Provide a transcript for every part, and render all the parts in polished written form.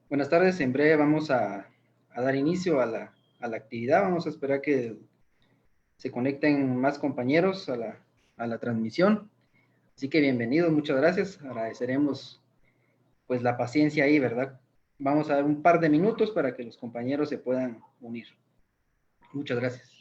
Buenas tardes, en breve vamos a dar inicio a la actividad. Vamos a esperar que se conecten más compañeros a la transmisión. Así que bienvenidos, muchas gracias. Agradeceremos pues la paciencia ahí, ¿verdad? Vamos a dar un par de minutos para que los compañeros se puedan unir. Muchas gracias.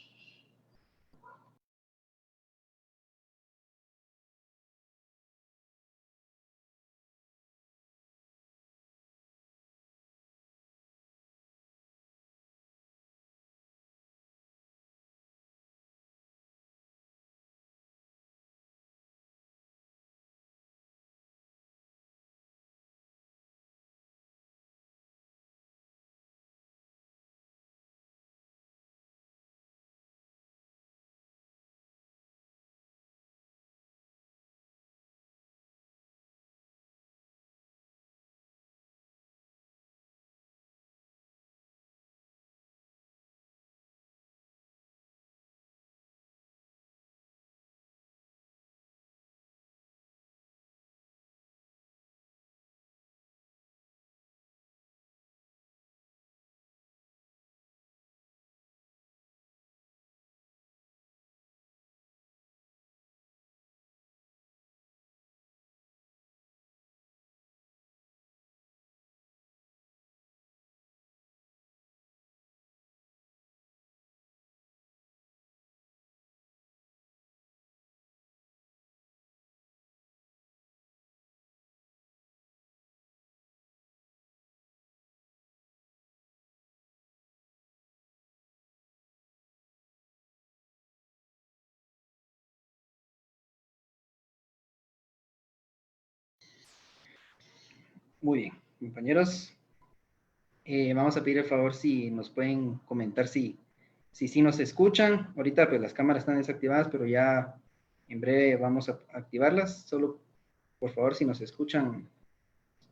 Muy bien, compañeros. Vamos a pedir el favor si nos pueden comentar si nos escuchan. Ahorita pues las cámaras están desactivadas, pero ya en breve vamos a activarlas. Solo por favor si nos escuchan,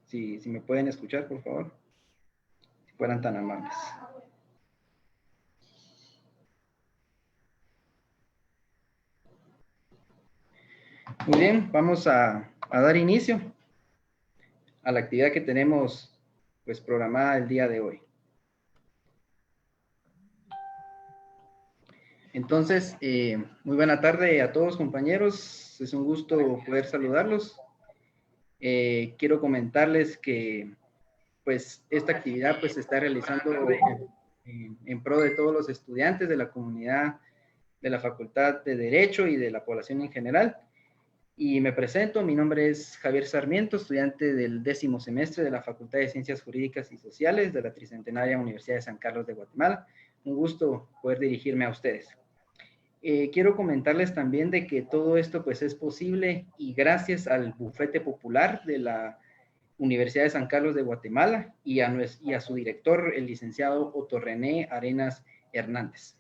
si me pueden escuchar, por favor, si fueran tan amables. Muy bien, vamos a dar inicio a la actividad que tenemos pues programada el día de hoy. Entonces, muy buena tarde a todos compañeros, es un gusto poder saludarlos. Quiero comentarles que pues esta actividad pues se está realizando en pro de todos los estudiantes de la comunidad de la Facultad de Derecho y de la población en general. Y me presento, mi nombre es Javier Sarmiento, estudiante del 10º semestre de la Facultad de Ciencias Jurídicas y Sociales de la Tricentenaria Universidad de San Carlos de Guatemala. Un gusto poder dirigirme a ustedes. Quiero comentarles también de que todo esto pues es posible y gracias al bufete popular de la Universidad de San Carlos de Guatemala y a su director, el licenciado Otto René Arenas Hernández.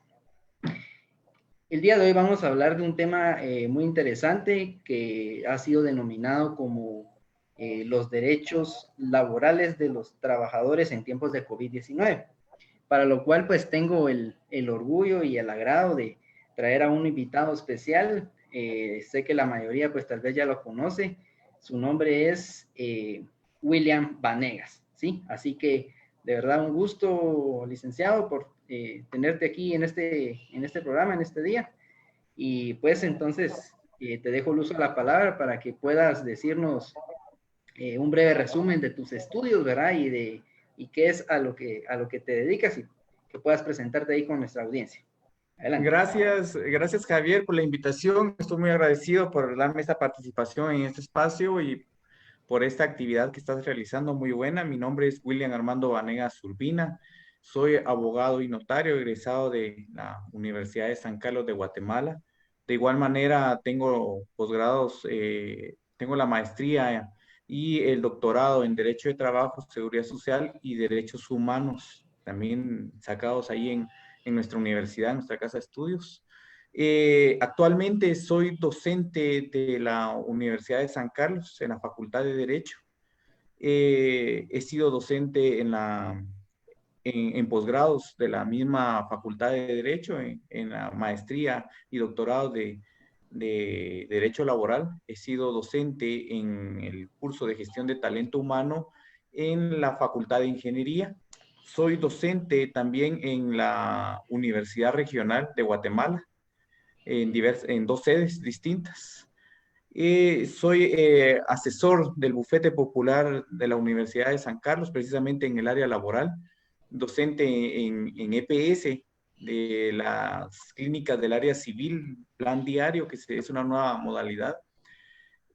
El día de hoy vamos a hablar de un tema muy interesante que ha sido denominado como los derechos laborales de los trabajadores en tiempos de COVID-19, para lo cual pues tengo el orgullo y el agrado de traer a un invitado especial. Sé que la mayoría pues tal vez ya lo conoce. Su nombre es William Vanegas, ¿sí? Así que de verdad un gusto, licenciado, por tenerte aquí en este programa, en este día. Y pues entonces te dejo el uso de la palabra para que puedas decirnos un breve resumen de tus estudios, ¿verdad? Y qué es a lo que te dedicas y que puedas presentarte ahí con nuestra audiencia. Adelante. Gracias Javier por la invitación. Estoy muy agradecido por darme esta participación en este espacio y por esta actividad que estás realizando, muy buena. Mi nombre es William Armando Vanegas Urbina. Soy abogado y notario egresado de la Universidad de San Carlos de Guatemala. De igual manera, tengo posgrados, tengo la maestría y el doctorado en Derecho de Trabajo, Seguridad Social y Derechos Humanos, también sacados ahí en nuestra universidad, en nuestra casa de estudios. Actualmente soy docente de la Universidad de San Carlos en la Facultad de Derecho. He sido docente en posgrados de la misma Facultad de Derecho, en la maestría y doctorado de Derecho Laboral. He sido docente en el curso de Gestión de Talento Humano en la Facultad de Ingeniería. Soy docente también en la Universidad Regional de Guatemala, en dos sedes distintas. Soy asesor del Bufete Popular de la Universidad de San Carlos, precisamente en el área laboral, docente en EPS de las clínicas del área civil, plan diario, que es una nueva modalidad,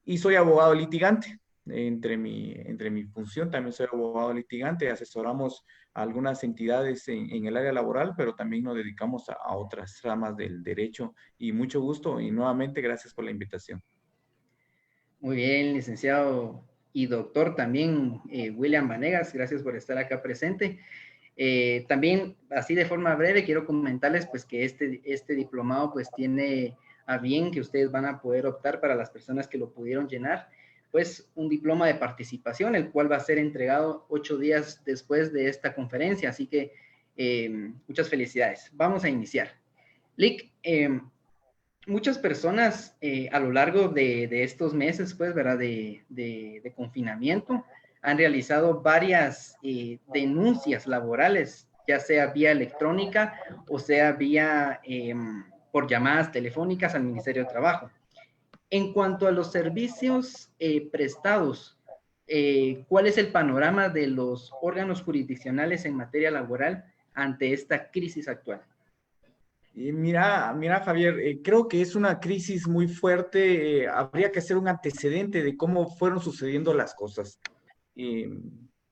y soy abogado litigante. Entre mi función también soy abogado litigante, asesoramos a algunas entidades en el área laboral, pero también nos dedicamos a otras ramas del derecho, y mucho gusto, y nuevamente gracias por la invitación. Muy bien, licenciado y doctor también, William Vanegas, gracias por estar acá presente. También, así de forma breve, quiero comentarles pues que este diplomado pues tiene a bien que ustedes van a poder optar, para las personas que lo pudieron llenar, pues un diploma de participación, el cual va a ser entregado 8 días después de esta conferencia. Así que muchas felicidades. Vamos a iniciar. Lick, muchas personas a lo largo de estos meses, pues, ¿verdad? De confinamiento, han realizado varias denuncias laborales, ya sea vía electrónica o sea vía por llamadas telefónicas al Ministerio de Trabajo. En cuanto a los servicios prestados, ¿cuál es el panorama de los órganos jurisdiccionales en materia laboral ante esta crisis actual? Mira, Javier, creo que es una crisis muy fuerte. Habría que hacer un antecedente de cómo fueron sucediendo las cosas. Eh,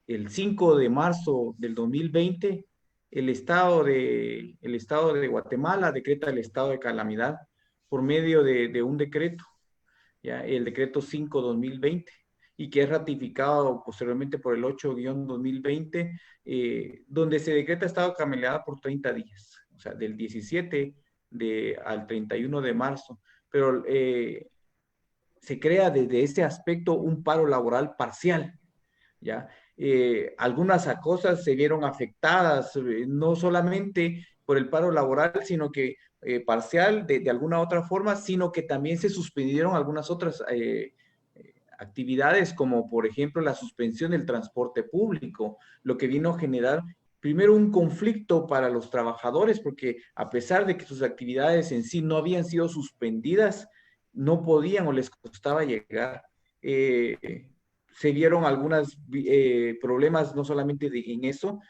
el 5 de marzo del 2020, el Estado de Guatemala decreta el estado de calamidad por medio de un decreto, ¿ya? El decreto 5/2020, y que es ratificado posteriormente por el 8-2020, donde se decreta estado de calamidad por 30 días, o sea, del 17 al 31 de marzo. Pero se crea desde ese aspecto un paro laboral parcial, ¿ya? Algunas cosas se vieron afectadas, no solamente por el paro laboral, sino que parcial de alguna otra forma, sino que también se suspendieron algunas otras actividades, como por ejemplo la suspensión del transporte público, lo que vino a generar primero un conflicto para los trabajadores, porque a pesar de que sus actividades en sí no habían sido suspendidas, no podían o les costaba llegar. Se vieron algunos problemas, no solamente en eso.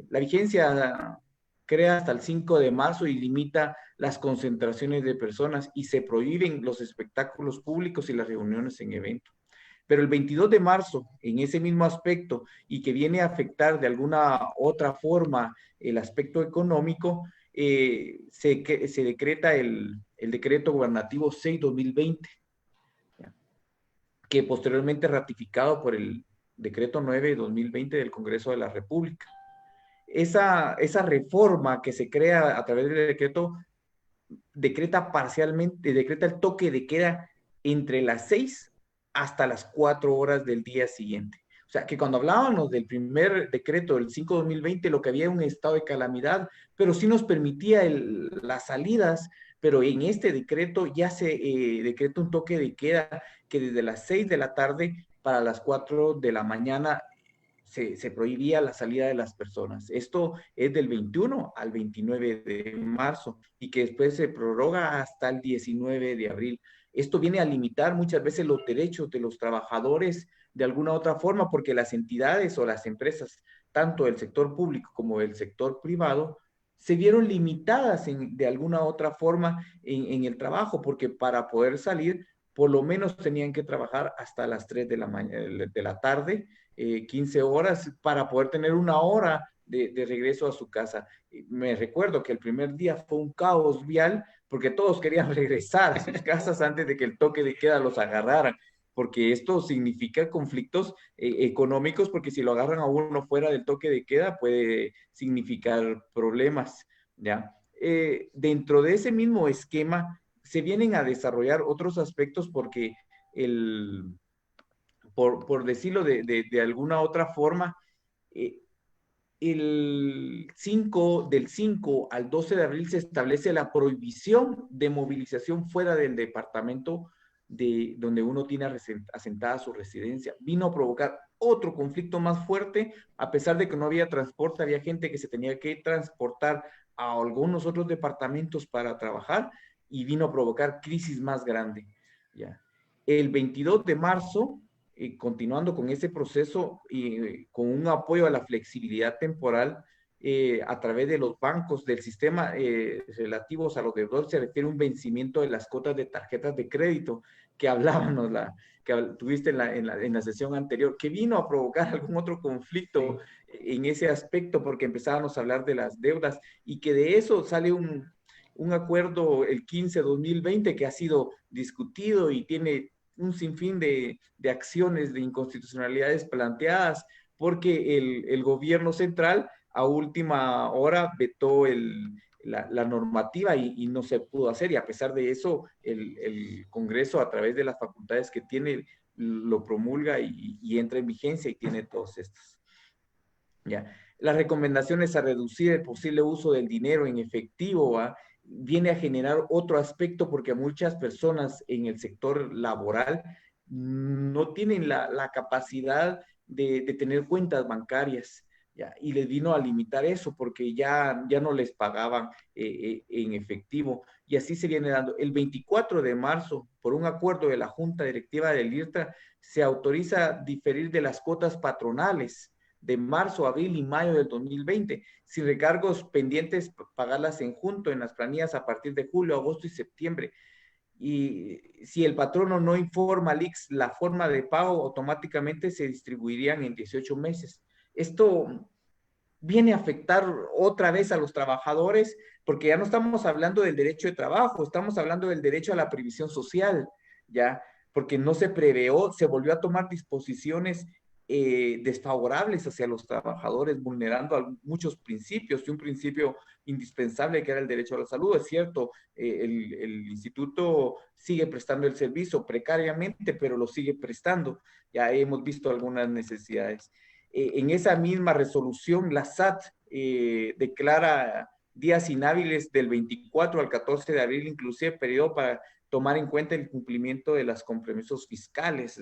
La vigencia crea hasta el 5 de marzo y limita las concentraciones de personas, y se prohíben los espectáculos públicos y las reuniones en eventos. Pero el 22 de marzo, en ese mismo aspecto, y que viene a afectar de alguna otra forma el aspecto económico, se decreta el decreto gubernativo 6/2020, que posteriormente ratificado por el decreto 9/2020 del Congreso de la República. Esa reforma que se crea a través del decreto decreta el toque de queda entre las 6 hasta las 4 horas del día siguiente. O sea, que cuando hablábamos del primer decreto, del 5/2020, lo que había un estado de calamidad, pero sí nos permitía las salidas, pero en este decreto ya se decreta un toque de queda que desde las 6 de la tarde para las 4 de la mañana se prohibía la salida de las personas. Esto es del 21 al 29 de marzo, y que después se prorroga hasta el 19 de abril. Esto viene a limitar muchas veces los derechos de los trabajadores de alguna otra forma, porque las entidades o las empresas, tanto del sector público como del sector privado, se vieron limitadas de alguna otra forma en el trabajo, porque para poder salir, por lo menos tenían que trabajar hasta las 3 de la tarde, 15 horas, para poder tener una hora de regreso a su casa. Me recuerdo que el primer día fue un caos vial, porque todos querían regresar a sus casas antes de que el toque de queda los agarraran, porque esto significa conflictos económicos, porque si lo agarran a uno fuera del toque de queda puede significar problemas, ¿ya? Dentro de ese mismo esquema se vienen a desarrollar otros aspectos, porque por decirlo de alguna otra forma, eh, del 5 al 12 de abril se establece la prohibición de movilización fuera del departamento de donde uno tiene asentada su residencia. Vino a provocar otro conflicto más fuerte, a pesar de que no había transporte, había gente que se tenía que transportar a algunos otros departamentos para trabajar y vino a provocar crisis más grande. ¿Ya? El 22 de marzo, continuando con ese proceso y con un apoyo a la flexibilidad temporal, a través de los bancos del sistema relativos a los deudores, se refiere a un vencimiento de las cuotas de tarjetas de crédito que hablábamos, que tuviste en la sesión anterior, que vino a provocar algún otro conflicto en ese aspecto, porque empezábamos a hablar de las deudas y que de eso sale un acuerdo el 15-2020 que ha sido discutido y tiene un sinfín de acciones de inconstitucionalidades planteadas, porque el gobierno central a última hora vetó la normativa y no se pudo hacer. Y a pesar de eso, el Congreso, a través de las facultades que tiene, lo promulga y entra en vigencia y tiene todos estos. ¿Ya? Las recomendaciones a reducir el posible uso del dinero en efectivo, ¿va? Viene a generar otro aspecto porque muchas personas en el sector laboral no tienen la capacidad de tener cuentas bancarias, ¿ya? Y les vino a limitar eso porque ya no les pagaban en efectivo. Y así se viene dando. El 24 de marzo, por un acuerdo de la Junta Directiva del IRTRA, se autoriza diferir de las cuotas patronales de marzo, abril y mayo del 2020, sin recargos pendientes, pagarlas en junto en las planillas a partir de julio, agosto y septiembre. Y si el patrono no informa al IX la forma de pago, automáticamente se distribuirían en 18 meses. Esto viene a afectar otra vez a los trabajadores, porque ya no estamos hablando del derecho de trabajo, estamos hablando del derecho a la previsión social, ¿ya? Porque no se preveó, se volvió a tomar disposiciones desfavorables hacia los trabajadores, vulnerando muchos principios, y un principio indispensable que era el derecho a la salud. Es cierto, el instituto sigue prestando el servicio precariamente, pero lo sigue prestando. Ya hemos visto algunas necesidades. En esa misma resolución, la SAT declara días inhábiles del 24 al 14 de abril, inclusive periodo para tomar en cuenta el cumplimiento de los compromisos fiscales.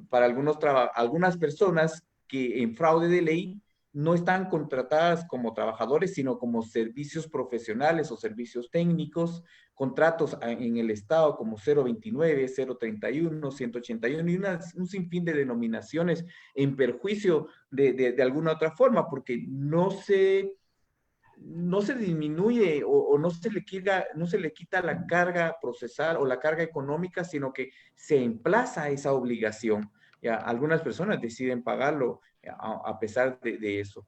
Para algunas personas que en fraude de ley no están contratadas como trabajadores, sino como servicios profesionales o servicios técnicos, contratos en el Estado como 029, 031, 181 y un sinfín de denominaciones en perjuicio de alguna otra forma, porque no se disminuye o no se le quita la carga procesal o la carga económica, sino que se emplaza esa obligación. Ya, algunas personas deciden pagarlo a pesar de eso.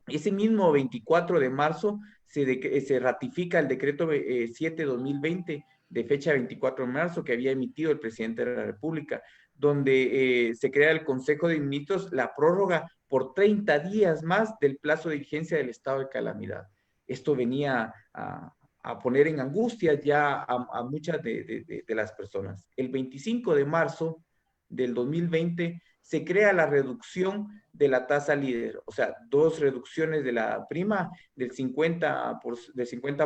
Ese mismo 24 de marzo se ratifica el decreto 7-2020 de fecha 24 de marzo que había emitido el presidente de la República, donde se crea el Consejo de Ministros la prórroga por 30 días más del plazo de vigencia del estado de calamidad. Esto venía a poner en angustia ya a muchas de las personas. El 25 de marzo del 2020 se crea la reducción de la tasa líder, o sea, dos reducciones de la prima del 50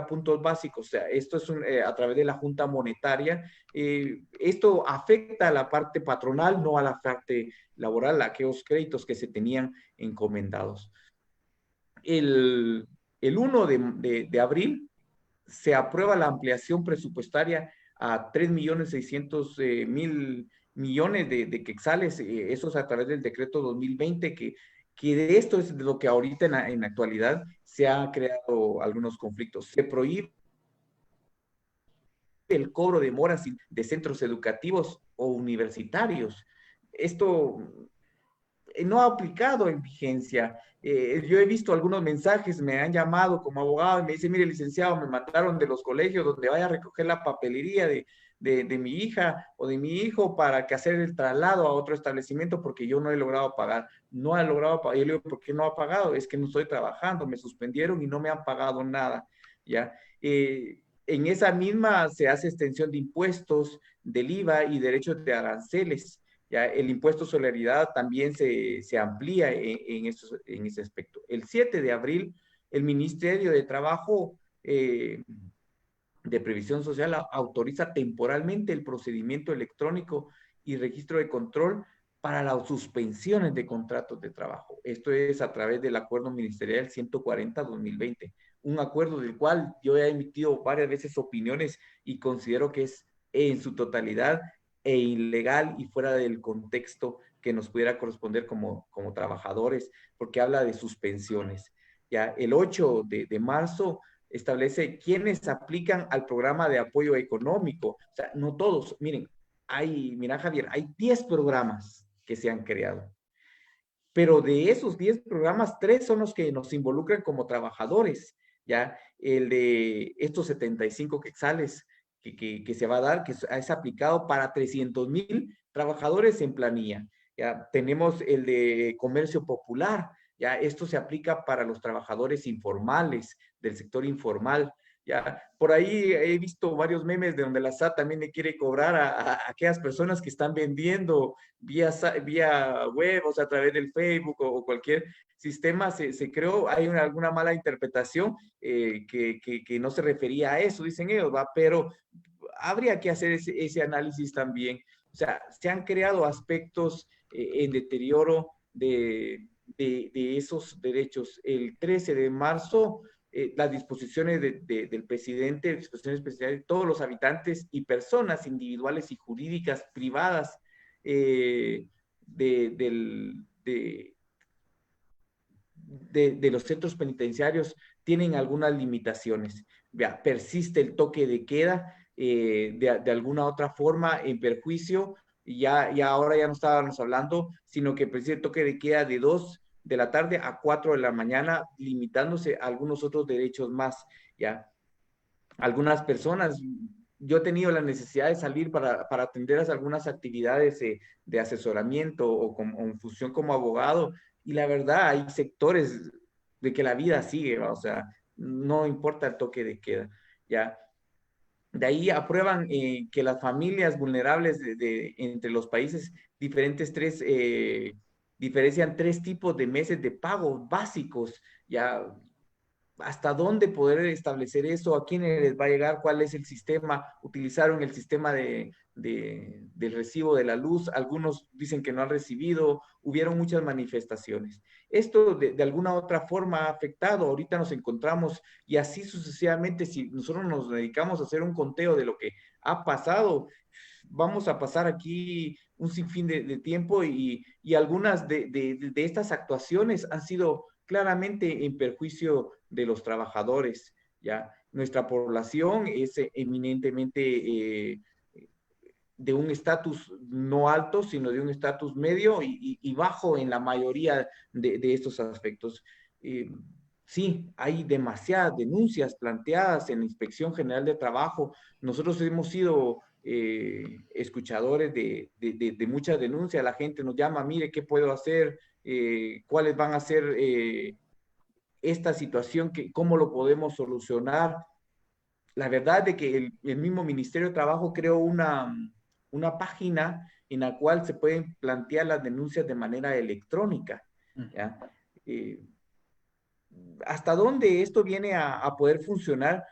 puntos básicos, o sea, esto es a través de la Junta Monetaria. Esto afecta a la parte patronal, no a la parte laboral, a aquellos créditos que se tenían encomendados. El 1 de abril se aprueba la ampliación presupuestaria a 3.600.000 millones de quetzales, eso es a través del decreto 2020, que de esto es de lo que ahorita en la actualidad se ha creado algunos conflictos. Se prohíbe el cobro de moras de centros educativos o universitarios. Esto no ha aplicado en vigencia. Yo he visto algunos mensajes, me han llamado como abogado y me dicen, mire, licenciado, me mandaron de los colegios donde vaya a recoger la papelería de mi hija o de mi hijo para que hacer el traslado a otro establecimiento porque yo no he logrado pagar. No ha logrado pagar. Yo le digo, ¿por qué no ha pagado? Es que no estoy trabajando, me suspendieron y no me han pagado nada. ¿Ya? En esa misma se hace extensión de impuestos, del IVA y derechos de aranceles. Ya el impuesto solidaridad también se amplía en ese aspecto. El 7 de abril, el Ministerio de Trabajo de Previsión Social autoriza temporalmente el procedimiento electrónico y registro de control para las suspensiones de contratos de trabajo. Esto es a través del Acuerdo Ministerial 140-2020, un acuerdo del cual yo he emitido varias veces opiniones y considero que es en su totalidad ilegal y fuera del contexto que nos pudiera corresponder como trabajadores, porque habla de suspensiones. Ya el 8 de marzo establece quiénes aplican al programa de apoyo económico. O sea, no todos. Miren, mira Javier, hay 10 programas que se han creado. Pero de esos 10 programas, 3 son los que nos involucran como trabajadores. Ya el de estos 75 quetzales que se va a dar, que es aplicado para 300,000 trabajadores en planilla. Ya tenemos el de comercio popular. Ya esto se aplica para los trabajadores informales, del sector informal. Ya, por ahí he visto varios memes de donde la SAT también le quiere cobrar a aquellas personas que están vendiendo vía web, o sea, a través del Facebook o cualquier sistema se creó, hay alguna mala interpretación que no se refería a eso, dicen ellos, ¿va? Pero habría que hacer ese análisis también. O sea, se han creado aspectos en deterioro de esos derechos. El 13 de marzo las disposiciones del presidente, disposiciones especiales, todos los habitantes y personas individuales y jurídicas privadas eh, de los centros penitenciarios tienen algunas limitaciones. Vea, persiste el toque de queda de alguna otra forma en perjuicio, y ya ahora ya no estábamos hablando, sino que persiste el toque de queda de 2 de la tarde a 4 de la mañana, limitándose a algunos otros derechos más, ¿ya? Algunas personas, yo he tenido la necesidad de salir para atender a algunas actividades de asesoramiento o en función como abogado, y la verdad hay sectores de que la vida sigue, ¿va? O sea, no importa el toque de queda, ¿ya? De ahí aprueban que las familias vulnerables entre los países diferentes diferencian 3 tipos de meses de pago básicos, ya hasta dónde poder establecer eso, a quiénes les va a llegar, cuál es el sistema. Utilizaron el sistema del recibo de la luz, algunos dicen que no han recibido, hubieron muchas manifestaciones. Esto de alguna otra forma ha afectado, ahorita nos encontramos y así sucesivamente, si nosotros nos dedicamos a hacer un conteo de lo que ha pasado, vamos a pasar aquí un sinfín de tiempo y algunas de estas actuaciones han sido claramente en perjuicio de los trabajadores, ¿ya? Nuestra población es eminentemente de un estatus no alto, sino de un estatus medio y bajo en la mayoría de estos aspectos. Sí, hay demasiadas denuncias planteadas en la Inspección General de Trabajo. Nosotros hemos sido escuchadores de muchas denuncias. La gente nos llama, mire, ¿qué puedo hacer? ¿Cuáles van a ser esta situación? ¿Cómo lo podemos solucionar? La verdad de que el mismo Ministerio de Trabajo creó una página en la cual se pueden plantear las denuncias de manera electrónica, ¿ya? ¿Hasta dónde esto viene a poder funcionar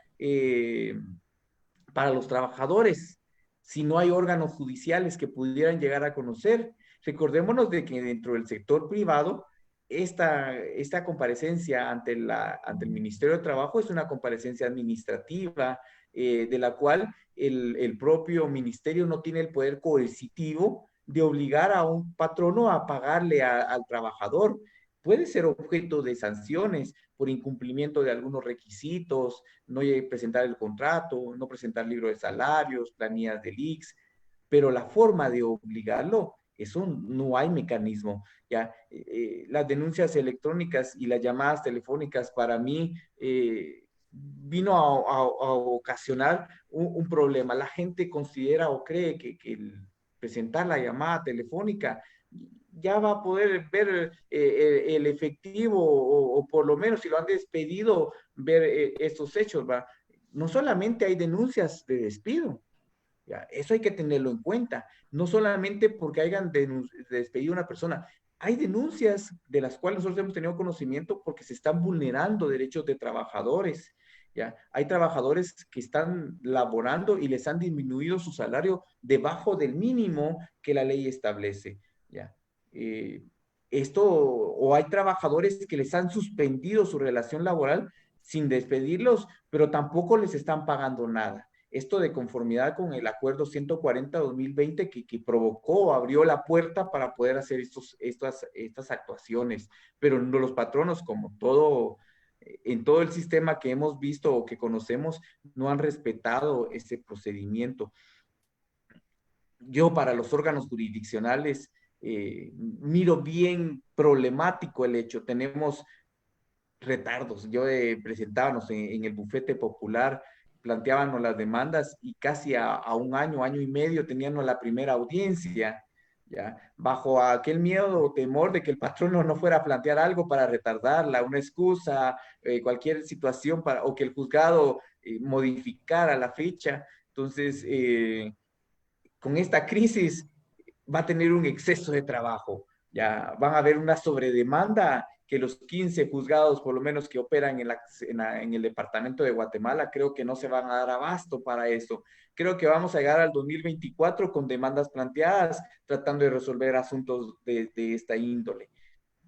para los trabajadores si no hay órganos judiciales que pudieran llegar a conocer? Recordémonos de que dentro del sector privado, esta comparecencia ante el Ministerio de Trabajo es una comparecencia administrativa, de la cual el propio ministerio no tiene el poder coercitivo de obligar a un patrono a pagarle al trabajador. Puede ser objeto de sanciones por incumplimiento de algunos requisitos, no presentar el contrato, no presentar libro de salarios, planillas del IX, pero la forma de obligarlo, eso no hay mecanismo. ¿Ya? Las denuncias electrónicas y las llamadas telefónicas para mí vino a ocasionar un problema. La gente considera o cree que el presentar la llamada telefónica ya va a poder ver el efectivo o por lo menos si lo han despedido, ver estos hechos, ¿va? No solamente hay denuncias de despido, ¿ya? Eso hay que tenerlo en cuenta, no solamente porque hayan despedido a una persona, hay denuncias de las cuales nosotros hemos tenido conocimiento porque se están vulnerando derechos de trabajadores, ¿ya? Hay trabajadores que están laborando y les han disminuido su salario debajo del mínimo que la ley establece, ¿ya? esto, o hay trabajadores que les han suspendido su relación laboral sin despedirlos, pero tampoco les están pagando nada. Esto de conformidad con el acuerdo 140-2020 que provocó, abrió la puerta para poder hacer estas actuaciones. Pero no, los patronos, como todo, en todo el sistema que hemos visto o que conocemos, no han respetado ese procedimiento. Yo para los órganos jurisdiccionales miro bien problemático el hecho. Tenemos retardos. Yo presentábamos en el bufete popular, planteábamos las demandas y casi a un año, año y medio teníamos la primera audiencia, ¿ya? Bajo aquel miedo o temor de que el patrono no fuera a plantear algo para retardarla, una excusa, cualquier situación para, o que el juzgado modificara la fecha. Entonces, con esta crisis va a tener un exceso de trabajo, ya van a haber una sobredemanda que los 15 juzgados, por lo menos que operan en el departamento de Guatemala, creo que no se van a dar abasto para eso. Creo que vamos a llegar al 2024 con demandas planteadas, tratando de resolver asuntos de esta índole.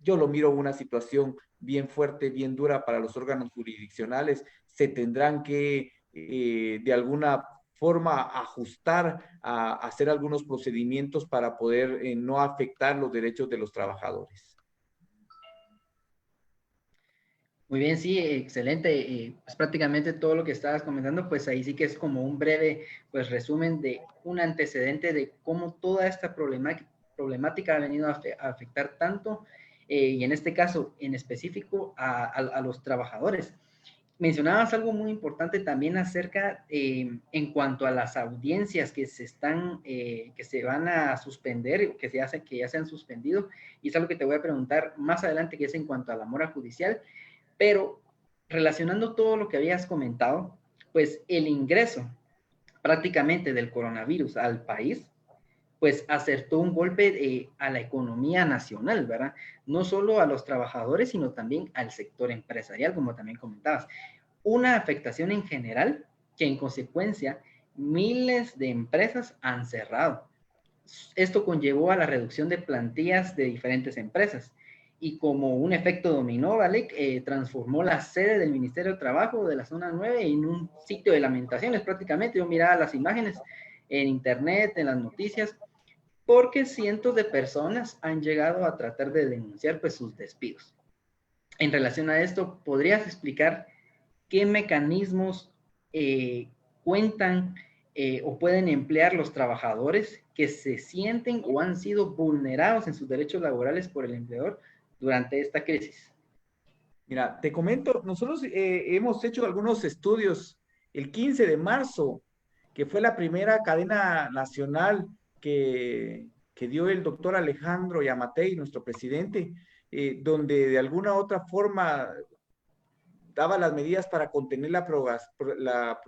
Yo lo miro una situación bien fuerte, bien dura para los órganos jurisdiccionales. Se tendrán que, de alguna forma, ajustar a hacer algunos procedimientos para poder no afectar los derechos de los trabajadores. Muy bien, sí, excelente. Pues prácticamente todo lo que estabas comentando, pues ahí sí que es como un breve pues resumen de un antecedente de cómo toda esta problemática ha venido a afectar tanto, y en este caso en específico a los trabajadores. Mencionabas algo muy importante también acerca en cuanto a las audiencias que que se van a suspender, que ya se han suspendido, y es algo que te voy a preguntar más adelante, que es en cuanto a la mora judicial. Pero relacionando todo lo que habías comentado, pues el ingreso prácticamente del coronavirus al país, pues acertó un golpe a la economía nacional, ¿verdad? No solo a los trabajadores, sino también al sector empresarial, como también comentabas. Una afectación en general que en consecuencia miles de empresas han cerrado. Esto conllevó a la reducción de plantillas de diferentes empresas y como un efecto dominó, ¿vale? Transformó la sede del Ministerio de Trabajo de la Zona 9 en un sitio de lamentaciones prácticamente. Yo miraba las imágenes en internet, en las noticias, porque cientos de personas han llegado a tratar de denunciar pues sus despidos. En relación a esto, ¿podrías explicar qué mecanismos cuentan o pueden emplear los trabajadores que se sienten o han sido vulnerados en sus derechos laborales por el empleador durante esta crisis? Mira, te comento, nosotros hemos hecho algunos estudios el 15 de marzo, que fue la primera cadena nacional que dio el doctor Alejandro Yamatei, nuestro presidente, donde de alguna u otra forma daba las medidas para contener El la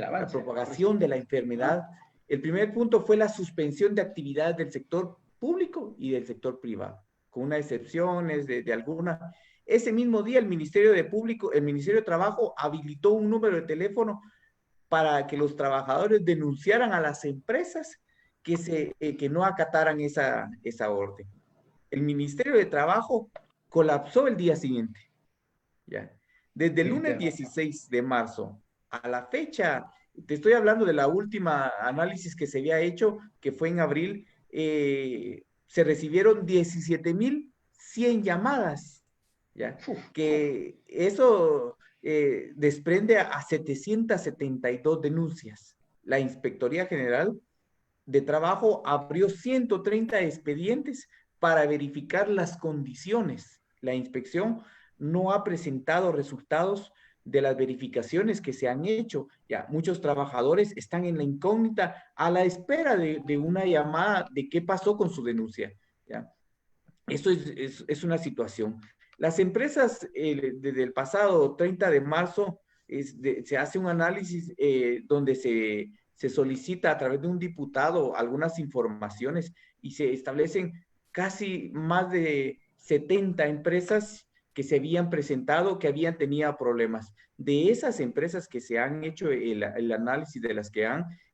avance. propagación de la enfermedad. El primer punto fue la suspensión de actividades del sector público y del sector privado, con unas excepciones de alguna. Ese mismo día el Ministerio de Trabajo habilitó un número de teléfono para que los trabajadores denunciaran a las empresas que no acataran esa orden. El Ministerio de Trabajo colapsó el día siguiente. ¿Ya? Desde el lunes 16 de marzo a la fecha, te estoy hablando de la última análisis que se había hecho, que fue en abril, se recibieron 17,100 llamadas, ¿ya? Que eso desprende a 772 denuncias. La Inspectoría General de Trabajo abrió 130 expedientes para verificar las condiciones. La inspección no ha presentado resultados de las verificaciones que se han hecho. Ya, muchos trabajadores están en la incógnita a la espera de una llamada de qué pasó con su denuncia. ¿Ya? Eso es una situación. Las empresas, desde el pasado 30 de marzo, se hace un análisis donde se solicita a través de un diputado algunas informaciones y se establecen casi más de 70 empresas que se habían presentado, que habían tenido problemas. De esas empresas que se han hecho el análisis de las que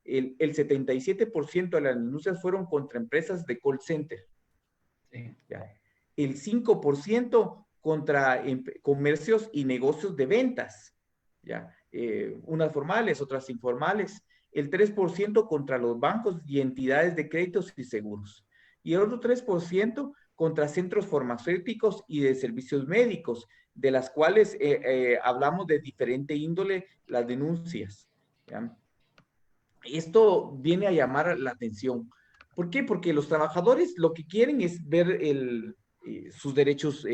el 77% de las denuncias fueron contra empresas de call center. Sí. ¿ya? El 5% contra comercios y negocios de ventas, ¿ya? Unas formales, otras informales. El 3% contra los bancos y entidades de créditos y seguros. Y el otro 3% contra centros farmacéuticos y de servicios médicos, de las cuales hablamos de diferente índole las denuncias, ¿ya? Esto viene a llamar la atención. ¿Por qué? Porque los trabajadores lo que quieren es ver sus derechos,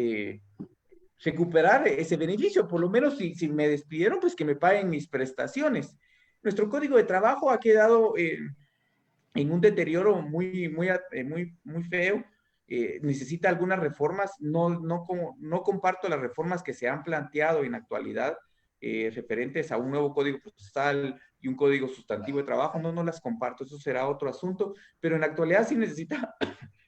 recuperar ese beneficio. Por lo menos si me despidieron, pues que me paguen mis prestaciones. Nuestro código de trabajo ha quedado en un deterioro muy feo. Necesita algunas reformas. No comparto las reformas que se han planteado en la actualidad referentes a un nuevo código procesal y un código sustantivo de trabajo. No las comparto. Eso será otro asunto. Pero en la actualidad sí necesita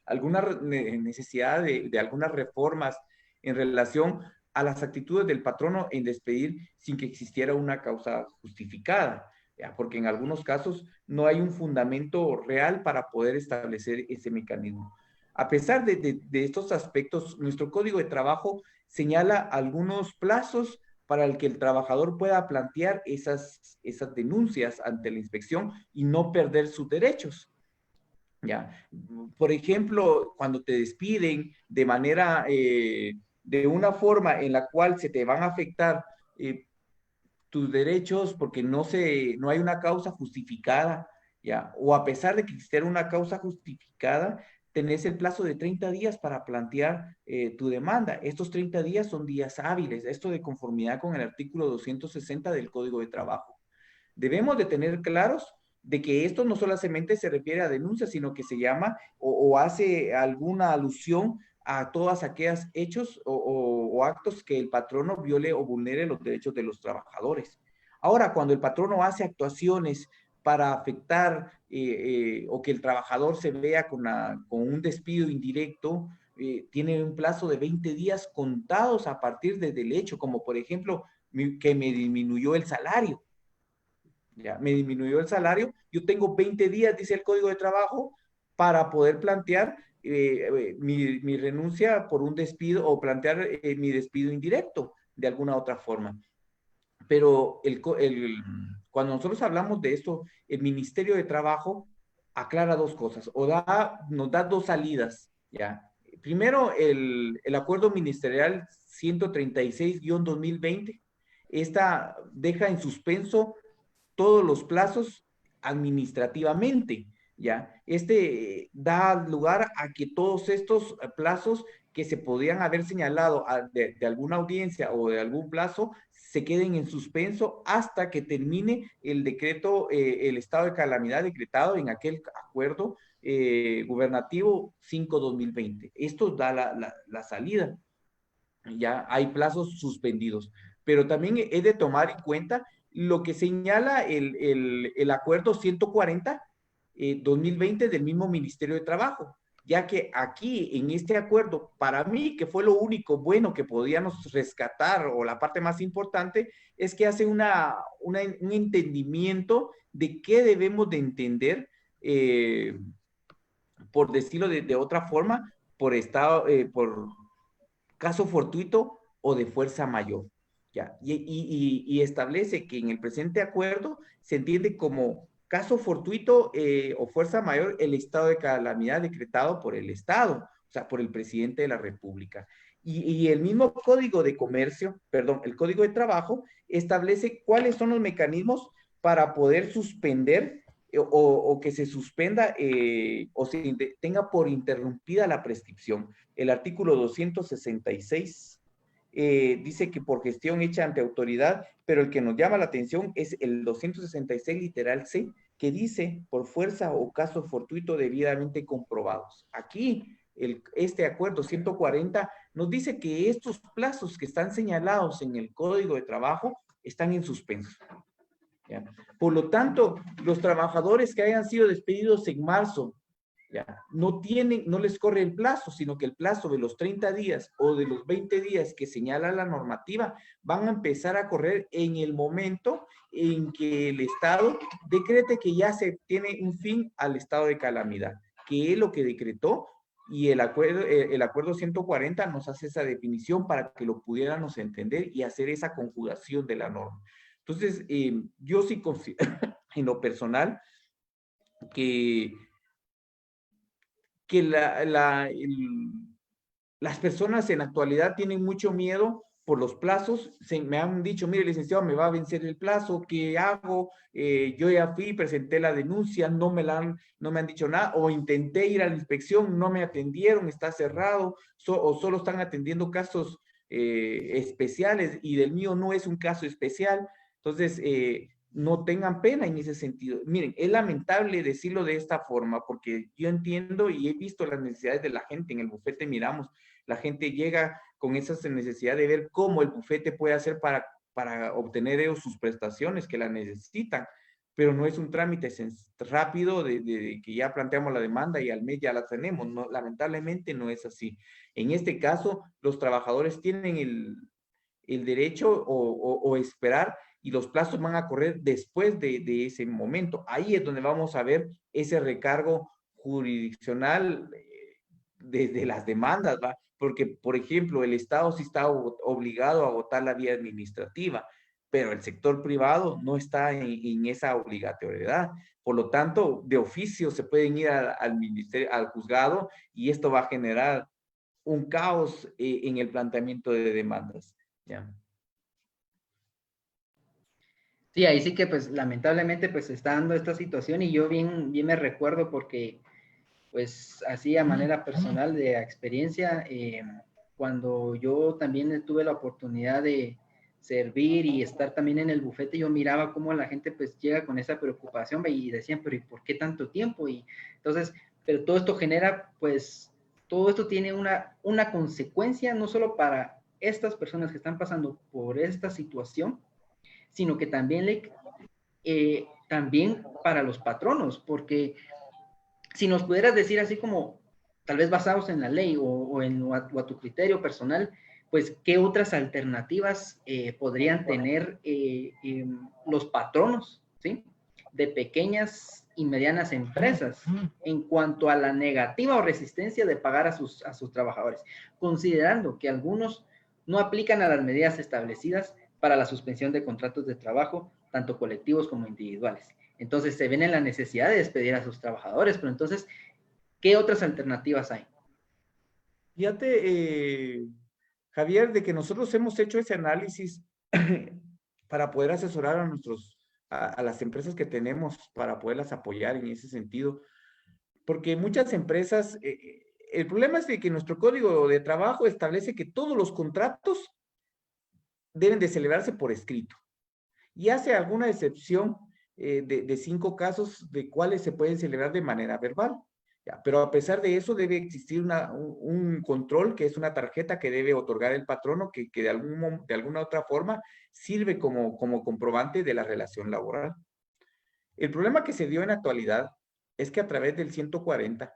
alguna necesidad de algunas reformas en relación a las actitudes del patrono en despedir sin que existiera una causa justificada, ¿ya? Porque en algunos casos no hay un fundamento real para poder establecer ese mecanismo. A pesar de estos aspectos, nuestro Código de Trabajo señala algunos plazos para el que el trabajador pueda plantear esas denuncias ante la inspección y no perder sus derechos. ¿Ya? Por ejemplo, cuando te despiden de manera, de una forma en la cual se te van a afectar tus derechos porque no hay una causa justificada, ¿ya? O a pesar de que existiera una causa justificada, tenés el plazo de 30 días para plantear tu demanda. Estos 30 días son días hábiles, esto de conformidad con el artículo 260 del Código de Trabajo. Debemos de tener claros de que esto no solamente se refiere a denuncias, sino que se llama o hace alguna alusión a todas aquellas hechos o actos que el patrono viole o vulnere los derechos de los trabajadores. Ahora, cuando el patrono hace actuaciones para afectar o que el trabajador se vea con un despido indirecto, tiene un plazo de 20 días contados a partir del hecho, como por ejemplo que me disminuyó el salario. Ya, me disminuyó el salario, yo tengo 20 días, dice el Código de Trabajo, para poder plantear mi renuncia por un despido o plantear mi despido indirecto de alguna otra forma. Pero cuando nosotros hablamos de esto, el Ministerio de Trabajo aclara dos cosas, nos da dos salidas, ¿ya? Primero, el acuerdo ministerial 136-2020, esta deja en suspenso todos los plazos administrativamente, ¿ya? Da lugar a que todos estos plazos que se podían haber señalado de alguna audiencia o de algún plazo se queden en suspenso hasta que termine el decreto, el estado de calamidad decretado en aquel acuerdo gubernativo 5-2020. Esto da la salida. Ya hay plazos suspendidos. Pero también he de tomar en cuenta lo que señala el acuerdo 140 2020 del mismo Ministerio de Trabajo, ya que aquí en este acuerdo, para mí, que fue lo único bueno que podíamos rescatar, o la parte más importante, es que hace un entendimiento de qué debemos de entender, por decirlo de otra forma, por caso fortuito o de fuerza mayor. ¿Ya? Y establece que en el presente acuerdo se entiende como caso fortuito o fuerza mayor el estado de calamidad decretado por el Estado, o sea, por el presidente de la República. Y el mismo Código de Comercio, perdón, el Código de Trabajo establece cuáles son los mecanismos para poder suspender o que se suspenda o se tenga por interrumpida la prescripción. El artículo 266 dice que por gestión hecha ante autoridad, pero el que nos llama la atención es el 266 literal C, que dice por fuerza o caso fortuito debidamente comprobados. Aquí, este acuerdo 140 nos dice que estos plazos que están señalados en el Código de Trabajo están en suspenso. ¿Ya? Por lo tanto, los trabajadores que hayan sido despedidos en marzo, ¿ya? No les corre el plazo, sino que el plazo de los 30 días o de los 20 días que señala la normativa van a empezar a correr en el momento en que el Estado decrete que ya se tiene un fin al estado de calamidad, que es lo que decretó y el acuerdo 140 nos hace esa definición para que lo pudiéramos entender y hacer esa conjugación de la norma. Entonces, yo sí considero en lo personal que las personas en la actualidad tienen mucho miedo por los plazos. Me han dicho, mire, licenciado, me va a vencer el plazo, ¿qué hago? Yo ya fui, presenté la denuncia, no me han dicho nada, o intenté ir a la inspección, no me atendieron, está cerrado, o solo están atendiendo casos especiales, y del mío no es un caso especial. Entonces, no tengan pena en ese sentido. Miren, es lamentable decirlo de esta forma, porque yo entiendo y he visto las necesidades de la gente. En el bufete miramos, la gente llega con esa necesidad de ver cómo el bufete puede hacer para obtener ellos sus prestaciones que la necesitan, pero no es un trámite rápido de que ya planteamos la demanda y al mes ya la tenemos. No, lamentablemente no es así. En este caso, los trabajadores tienen el derecho o esperar, y los plazos van a correr después de ese momento. Ahí es donde vamos a ver ese recargo jurisdiccional desde las demandas, ¿va? Porque, por ejemplo, el Estado sí está obligado a agotar la vía administrativa, pero el sector privado no está en esa obligatoriedad. Por lo tanto, de oficio se pueden ir al ministerio, al juzgado, y esto va a generar un caos en el planteamiento de demandas. ¿Ya? Sí, ahí sí que pues lamentablemente pues se está dando esta situación y yo bien me recuerdo porque pues así a manera personal de experiencia, cuando yo también tuve la oportunidad de servir y estar también en el bufete, yo miraba cómo la gente pues llega con esa preocupación y decían, pero ¿y por qué tanto tiempo? Y entonces, pero todo esto genera pues, todo esto tiene una consecuencia no solo para estas personas que están pasando por esta situación, sino que también para los patronos, porque si nos pudieras decir así como, tal vez basados en la ley o a tu criterio personal, pues, ¿qué otras alternativas podrían tener los patronos, ¿sí? De pequeñas y medianas empresas en cuanto a la negativa o resistencia de pagar a sus trabajadores, considerando que algunos no aplican a las medidas establecidas para la suspensión de contratos de trabajo, tanto colectivos como individuales. Entonces se ven en la necesidad de despedir a sus trabajadores, pero entonces, ¿qué otras alternativas hay? Fíjate, Javier, de que nosotros hemos hecho ese análisis para poder asesorar a las empresas que tenemos, para poderlas apoyar en ese sentido, porque muchas empresas, el problema es de que nuestro código de trabajo establece que todos los contratos deben de celebrarse por escrito, y hace alguna excepción de 5 casos de cuáles se pueden celebrar de manera verbal. Ya, pero a pesar de eso debe existir un control, que es una tarjeta que debe otorgar el patrono, que de alguna otra forma sirve como comprobante de la relación laboral. El problema que se dio en la actualidad es que a través del 140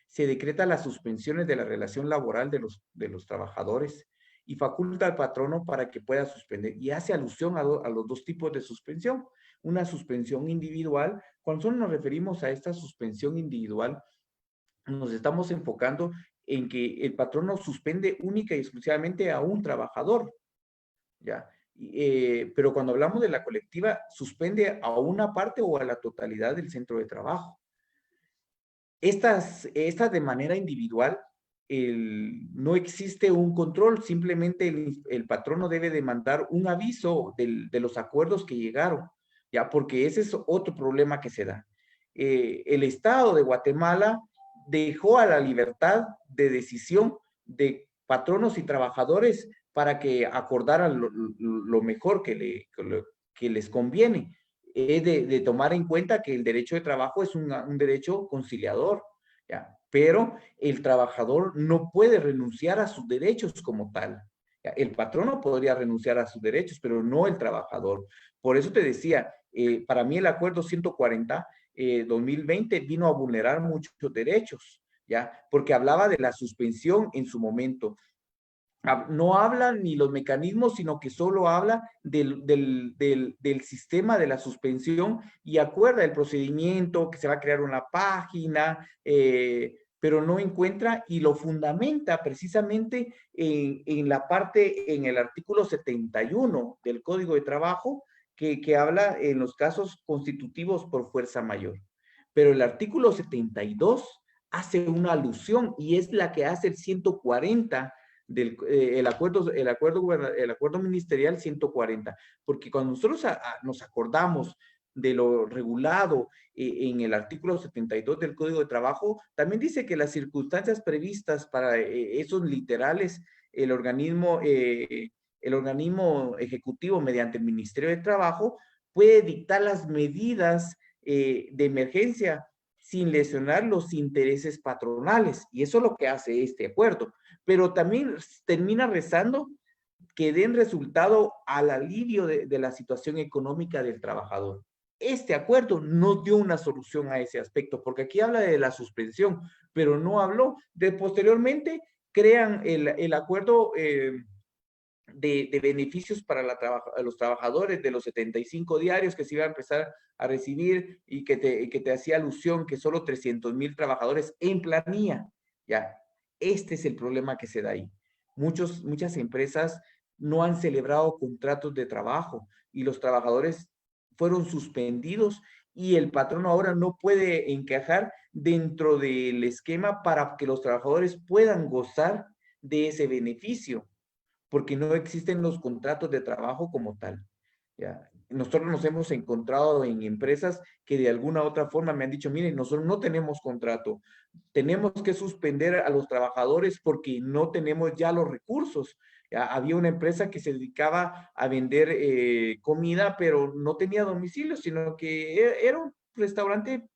se decreta las suspensiones de la relación laboral de los trabajadores y faculta al patrono para que pueda suspender, y hace alusión a los dos tipos de suspensión. Una suspensión individual. Cuando solo nos referimos a esta suspensión individual, nos estamos enfocando en que el patrono suspende única y exclusivamente a un trabajador, ¿ya? Pero cuando hablamos de la colectiva, suspende a una parte o a la totalidad del centro de trabajo. Estas de manera individual, no existe un control, simplemente el patrono debe demandar un aviso de los acuerdos que llegaron, ¿ya? Porque ese es otro problema que se da. El Estado de Guatemala dejó a la libertad de decisión de patronos y trabajadores para que acordaran lo mejor que les conviene. De tomar en cuenta que el derecho de trabajo es un derecho conciliador, ¿ya? Pero el trabajador no puede renunciar a sus derechos como tal. ¿Ya? El patrono podría renunciar a sus derechos, pero no el trabajador. Por eso te decía, para mí el acuerdo 140 2020 vino a vulnerar muchos derechos, ¿ya? Porque hablaba de la suspensión en su momento. No habla ni los mecanismos, sino que solo habla del sistema de la suspensión, y acuerda el procedimiento, que se va a crear una página, pero no encuentra y lo fundamenta precisamente en el artículo 71 del Código de Trabajo, que habla en los casos constitutivos por fuerza mayor. Pero el artículo 72 hace una alusión y es la que hace el 140 el acuerdo ministerial 140, porque cuando nosotros nos acordamos de lo regulado en el artículo 72 del Código de Trabajo, también dice que las circunstancias previstas para esos literales, el organismo ejecutivo mediante el Ministerio de Trabajo puede dictar las medidas de emergencia sin lesionar los intereses patronales. Y eso es lo que hace este acuerdo. Pero también termina rezando que den resultado al alivio de la situación económica del trabajador. Este acuerdo no dio una solución a ese aspecto, porque aquí habla de la suspensión, pero no habló de posteriormente crean el acuerdo de beneficios para los trabajadores de los 75 diarios que se iba a empezar a recibir y que te hacía alusión que solo 300,000 trabajadores en planilla. Ya, este es el problema que se da ahí. Muchas empresas no han celebrado contratos de trabajo y los trabajadores fueron suspendidos y el patrón ahora no puede encajar dentro del esquema para que los trabajadores puedan gozar de ese beneficio, porque no existen los contratos de trabajo como tal. ¿Ya? Nosotros nos hemos encontrado en empresas que de alguna u otra forma me han dicho, miren, nosotros no tenemos contrato, tenemos que suspender a los trabajadores porque no tenemos ya los recursos. ¿Ya? Había una empresa que se dedicaba a vender comida, pero no tenía domicilio, sino que era un restaurante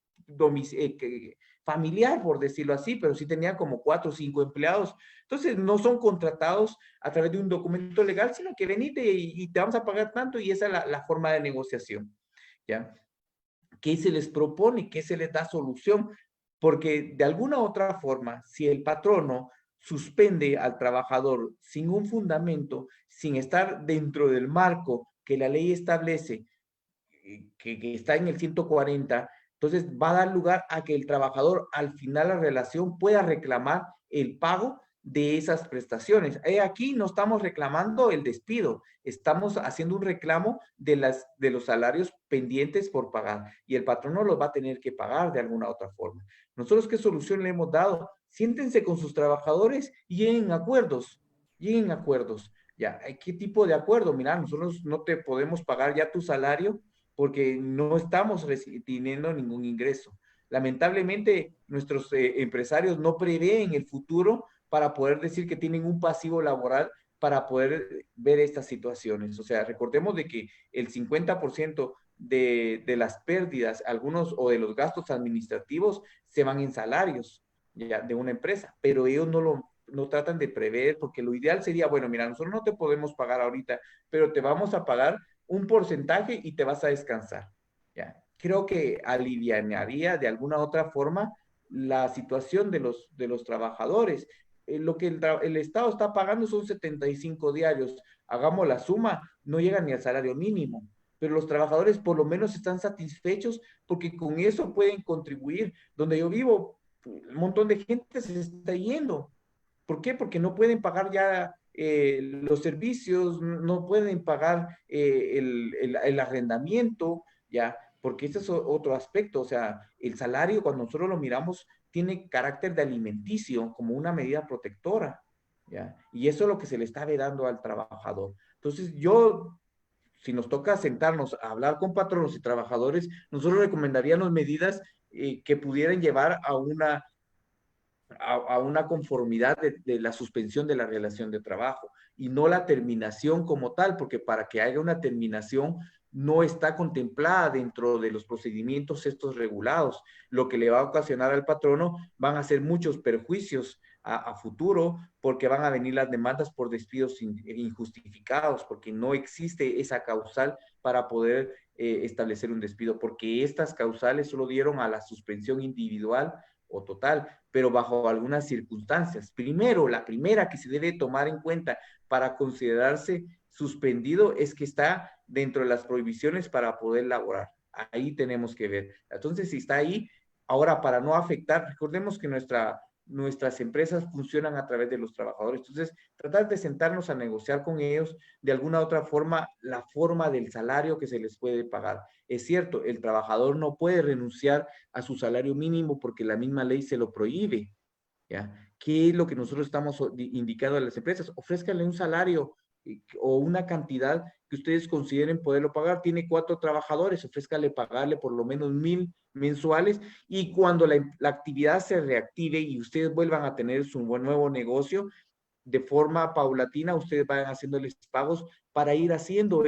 familiar, por decirlo así, pero sí tenía como 4 o 5 empleados. Entonces, no son contratados a través de un documento legal, sino que venite y te vamos a pagar tanto y esa es la forma de negociación, ¿ya? ¿Qué se les propone? ¿Qué se les da solución? Porque de alguna u otra forma, si el patrono suspende al trabajador sin un fundamento, sin estar dentro del marco que la ley establece, que está en el 140, entonces va a dar lugar a que el trabajador al final de la relación pueda reclamar el pago de esas prestaciones. Aquí no estamos reclamando el despido, estamos haciendo un reclamo de los salarios pendientes por pagar y el patrón no los va a tener que pagar de alguna otra forma. Nosotros, ¿qué solución le hemos dado? Siéntense con sus trabajadores y lleguen acuerdos, lleguen acuerdos. Ya, ¿qué tipo de acuerdo? Mira, nosotros no te podemos pagar ya tu salario porque no estamos teniendo ningún ingreso. Lamentablemente, nuestros empresarios no prevén el futuro para poder decir que tienen un pasivo laboral para poder ver estas situaciones. O sea, recordemos de que el 50% de las pérdidas, algunos o de los gastos administrativos, se van en salarios ya, de una empresa, pero ellos no tratan de prever, porque lo ideal sería, bueno, mira, nosotros no te podemos pagar ahorita, pero te vamos a pagar un porcentaje y te vas a descansar. ¿Ya? Creo que aliviaría de alguna otra forma la situación de los trabajadores. Lo que el Estado está pagando son 75 diarios. Hagamos la suma, no llega ni al salario mínimo. Pero los trabajadores por lo menos están satisfechos porque con eso pueden contribuir. Donde yo vivo, un montón de gente se está yendo. ¿Por qué? Porque no pueden pagar ya los servicios, no pueden pagar el arrendamiento, ya, porque ese es otro aspecto, o sea, el salario cuando nosotros lo miramos tiene carácter de alimenticio como una medida protectora, ya, y eso es lo que se le está vedando al trabajador. Entonces, si nos toca sentarnos a hablar con patronos y trabajadores, nosotros recomendaríamos medidas que pudieran llevar a una conformidad de la suspensión de la relación de trabajo y no la terminación como tal, porque para que haya una terminación no está contemplada dentro de los procedimientos estos regulados. Lo que le va a ocasionar al patrono van a ser muchos perjuicios a futuro porque van a venir las demandas por despidos injustificados, porque no existe esa causal para poder establecer un despido, porque estas causales solo dieron a la suspensión individual o total, pero bajo algunas circunstancias. Primero, la primera que se debe tomar en cuenta para considerarse suspendido es que está dentro de las prohibiciones para poder laborar. Ahí tenemos que ver. Entonces, si está ahí, ahora para no afectar, recordemos que nuestras empresas funcionan a través de los trabajadores. Entonces, tratar de sentarnos a negociar con ellos de alguna otra forma, la forma del salario que se les puede pagar. Es cierto, el trabajador no puede renunciar a su salario mínimo porque la misma ley se lo prohíbe, ¿ya? ¿Qué es lo que nosotros estamos indicando a las empresas? Ofrézcanle un salario o una cantidad que ustedes consideren poderlo pagar. Tiene 4 trabajadores, ofrézcanle pagarle por lo menos 1,000 mensuales, y cuando la actividad se reactive y ustedes vuelvan a tener su buen nuevo negocio, de forma paulatina, ustedes van haciéndoles pagos para ir haciendo,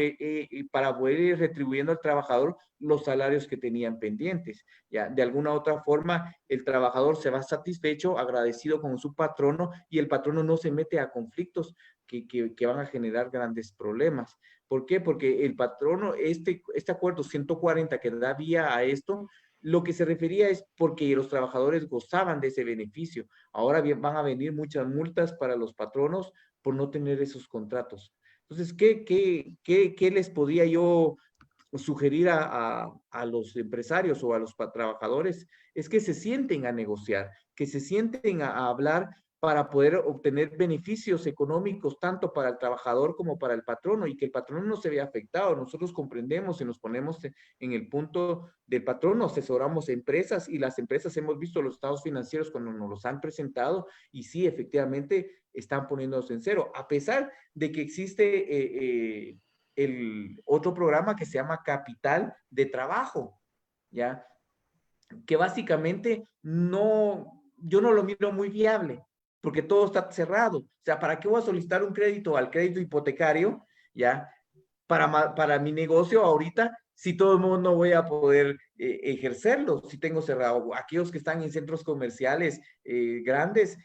para poder ir retribuyendo al trabajador los salarios que tenían pendientes. Ya, de alguna otra forma, el trabajador se va satisfecho, agradecido con su patrono, y el patrono no se mete a conflictos que van a generar grandes problemas. ¿Por qué? Porque el patrono, este acuerdo 140 que da vía a esto, lo que se refería es porque los trabajadores gozaban de ese beneficio. Ahora bien, van a venir muchas multas para los patronos por no tener esos contratos. Entonces, ¿qué les podía yo sugerir a los empresarios o a los trabajadores? Es que se sienten a negociar, que se sienten a hablar para poder obtener beneficios económicos tanto para el trabajador como para el patrono, y que el patrono no se vea afectado. Nosotros comprendemos y nos ponemos en el punto del patrono, asesoramos empresas, y las empresas hemos visto los estados financieros cuando nos los han presentado, y sí, efectivamente, están poniéndose en cero, a pesar de que existe el otro programa que se llama Capital de Trabajo, ¿ya? Que básicamente yo no lo miro muy viable, porque todo está cerrado. O sea, ¿para qué voy a solicitar un crédito al crédito hipotecario, ya, para mi negocio ahorita, si todo el mundo no voy a poder ejercerlo, si tengo cerrado? Aquellos que están en centros comerciales grandes,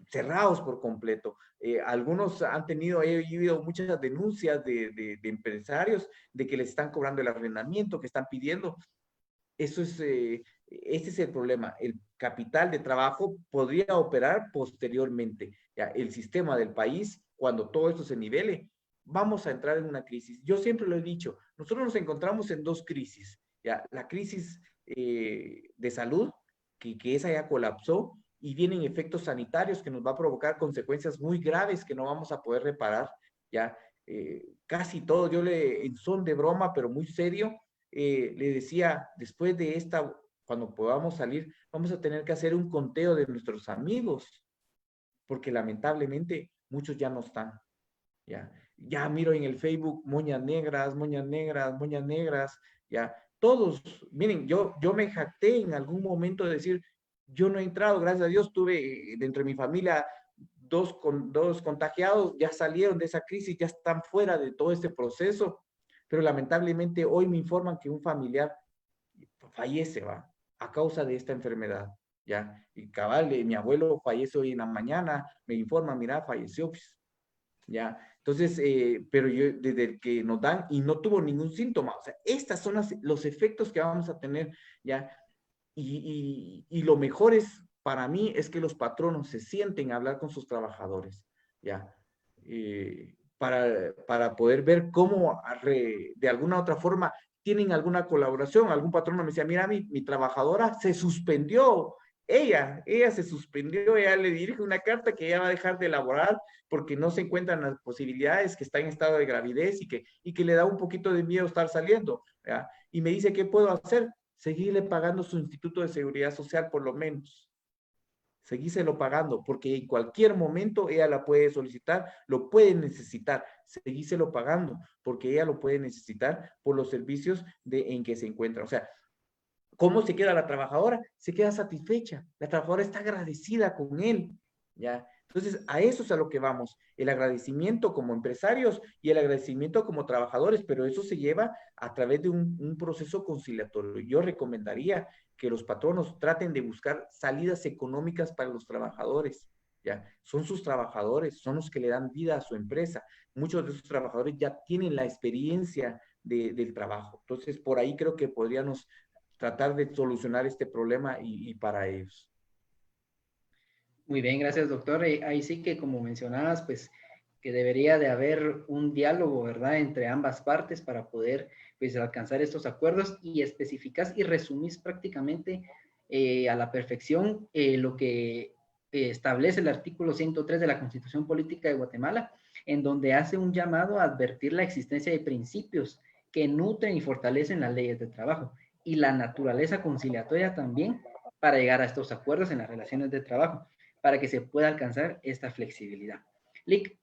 cerrados por completo. Algunos han tenido, he oído muchas denuncias de empresarios de que les están cobrando el arrendamiento, que están pidiendo. Eso es, ese es el problema. El capital de trabajo podría operar posteriormente. Ya, el sistema del país, cuando todo esto se nivele, vamos a entrar en una crisis. Yo siempre lo he dicho, nosotros nos encontramos en 2 crisis. Ya, la crisis de salud, que esa ya colapsó, y vienen efectos sanitarios que nos va a provocar consecuencias muy graves que no vamos a poder reparar. Ya, casi todo, en son de broma, pero muy serio, le decía, después de esta, cuando podamos salir, vamos a tener que hacer un conteo de nuestros amigos, porque lamentablemente muchos ya no están. Ya miro en el Facebook moñas negras, moñas negras, moñas negras, ya. Todos, miren, yo me jacté en algún momento de decir, yo no he entrado, gracias a Dios, tuve dentro de mi familia dos contagiados, ya salieron de esa crisis, ya están fuera de todo este proceso, pero lamentablemente hoy me informan que un familiar fallece, va, a causa de esta enfermedad, ya. Y cabal, mi abuelo fallece hoy en la mañana, me informa, mira, falleció, pues, ya. Entonces, pero yo, desde que nos dan, y no tuvo ningún síntoma, o sea, estas son los efectos que vamos a tener, ya. Y lo mejor es, para mí, es que los patronos se sienten a hablar con sus trabajadores, ya. Para poder ver cómo, de alguna otra forma, tienen alguna colaboración. Algún patrono me decía, mira, mi trabajadora se suspendió, ella se suspendió, ella le dirige una carta que ella va a dejar de elaborar porque no se encuentran las posibilidades, que está en estado de gravidez, y que le da un poquito de miedo estar saliendo, ¿ya? Y me dice, ¿qué puedo hacer? Seguirle pagando su instituto de seguridad social, por lo menos. Seguíselo pagando, porque en cualquier momento ella la puede solicitar, lo puede necesitar. Seguíselo pagando, porque ella lo puede necesitar por los servicios en que se encuentra. O sea, ¿cómo se queda la trabajadora? Se queda satisfecha. La trabajadora está agradecida con él, ¿ya? Entonces, a eso es a lo que vamos. El agradecimiento como empresarios y el agradecimiento como trabajadores, pero eso se lleva a través de un proceso conciliatorio. Yo recomendaría que los patronos traten de buscar salidas económicas para los trabajadores, ¿ya? Son sus trabajadores, son los que le dan vida a su empresa. Muchos de esos trabajadores ya tienen la experiencia del trabajo. Entonces, por ahí creo que podríamos tratar de solucionar este problema y para ellos. Muy bien, gracias, doctor. Ahí sí que, como mencionabas, pues que debería de haber un diálogo, ¿verdad?, entre ambas partes para poder, pues, alcanzar estos acuerdos, y especificas y resumís prácticamente a la perfección lo que establece el artículo 103 de la Constitución Política de Guatemala, en donde hace un llamado a advertir la existencia de principios que nutren y fortalecen las leyes de trabajo y la naturaleza conciliatoria también para llegar a estos acuerdos en las relaciones de trabajo, para que se pueda alcanzar esta flexibilidad. Lick,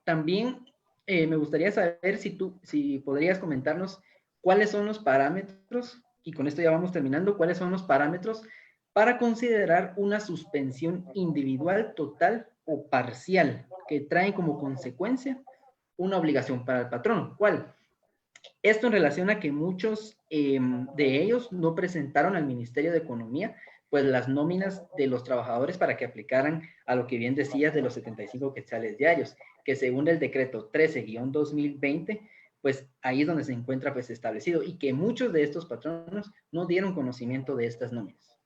también me gustaría saber si podrías comentarnos cuáles son los parámetros, y con esto ya vamos terminando, cuáles son los parámetros para considerar una suspensión individual, total o parcial que trae como consecuencia una obligación para el patrón. ¿Cuál? Esto en relación a que muchos de ellos no presentaron al Ministerio de Economía pues las nóminas de los trabajadores para que aplicaran a lo que bien decías de los 75 quetzales diarios, que según el decreto 13-2020, pues ahí es donde se encuentra pues establecido, y que muchos de estos patronos no dieron conocimiento de estas nóminas.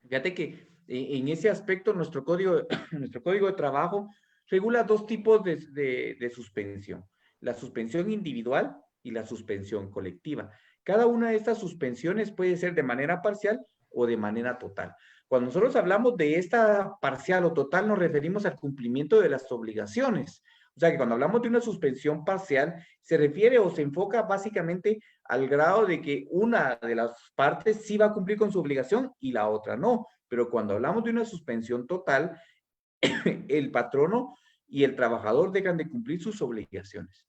Fíjate que en ese aspecto nuestro código, nuestro código de trabajo regula dos tipos de suspensión: la suspensión individual y la suspensión colectiva. Cada una de estas suspensiones puede ser de manera parcial o de manera total. Cuando nosotros hablamos de esta parcial o total, nos referimos al cumplimiento de las obligaciones. O sea que cuando hablamos de una suspensión parcial, se refiere o se enfoca básicamente al grado de que una de las partes sí va a cumplir con su obligación y la otra no. Pero cuando hablamos de una suspensión total, el patrono y el trabajador dejan de cumplir sus obligaciones.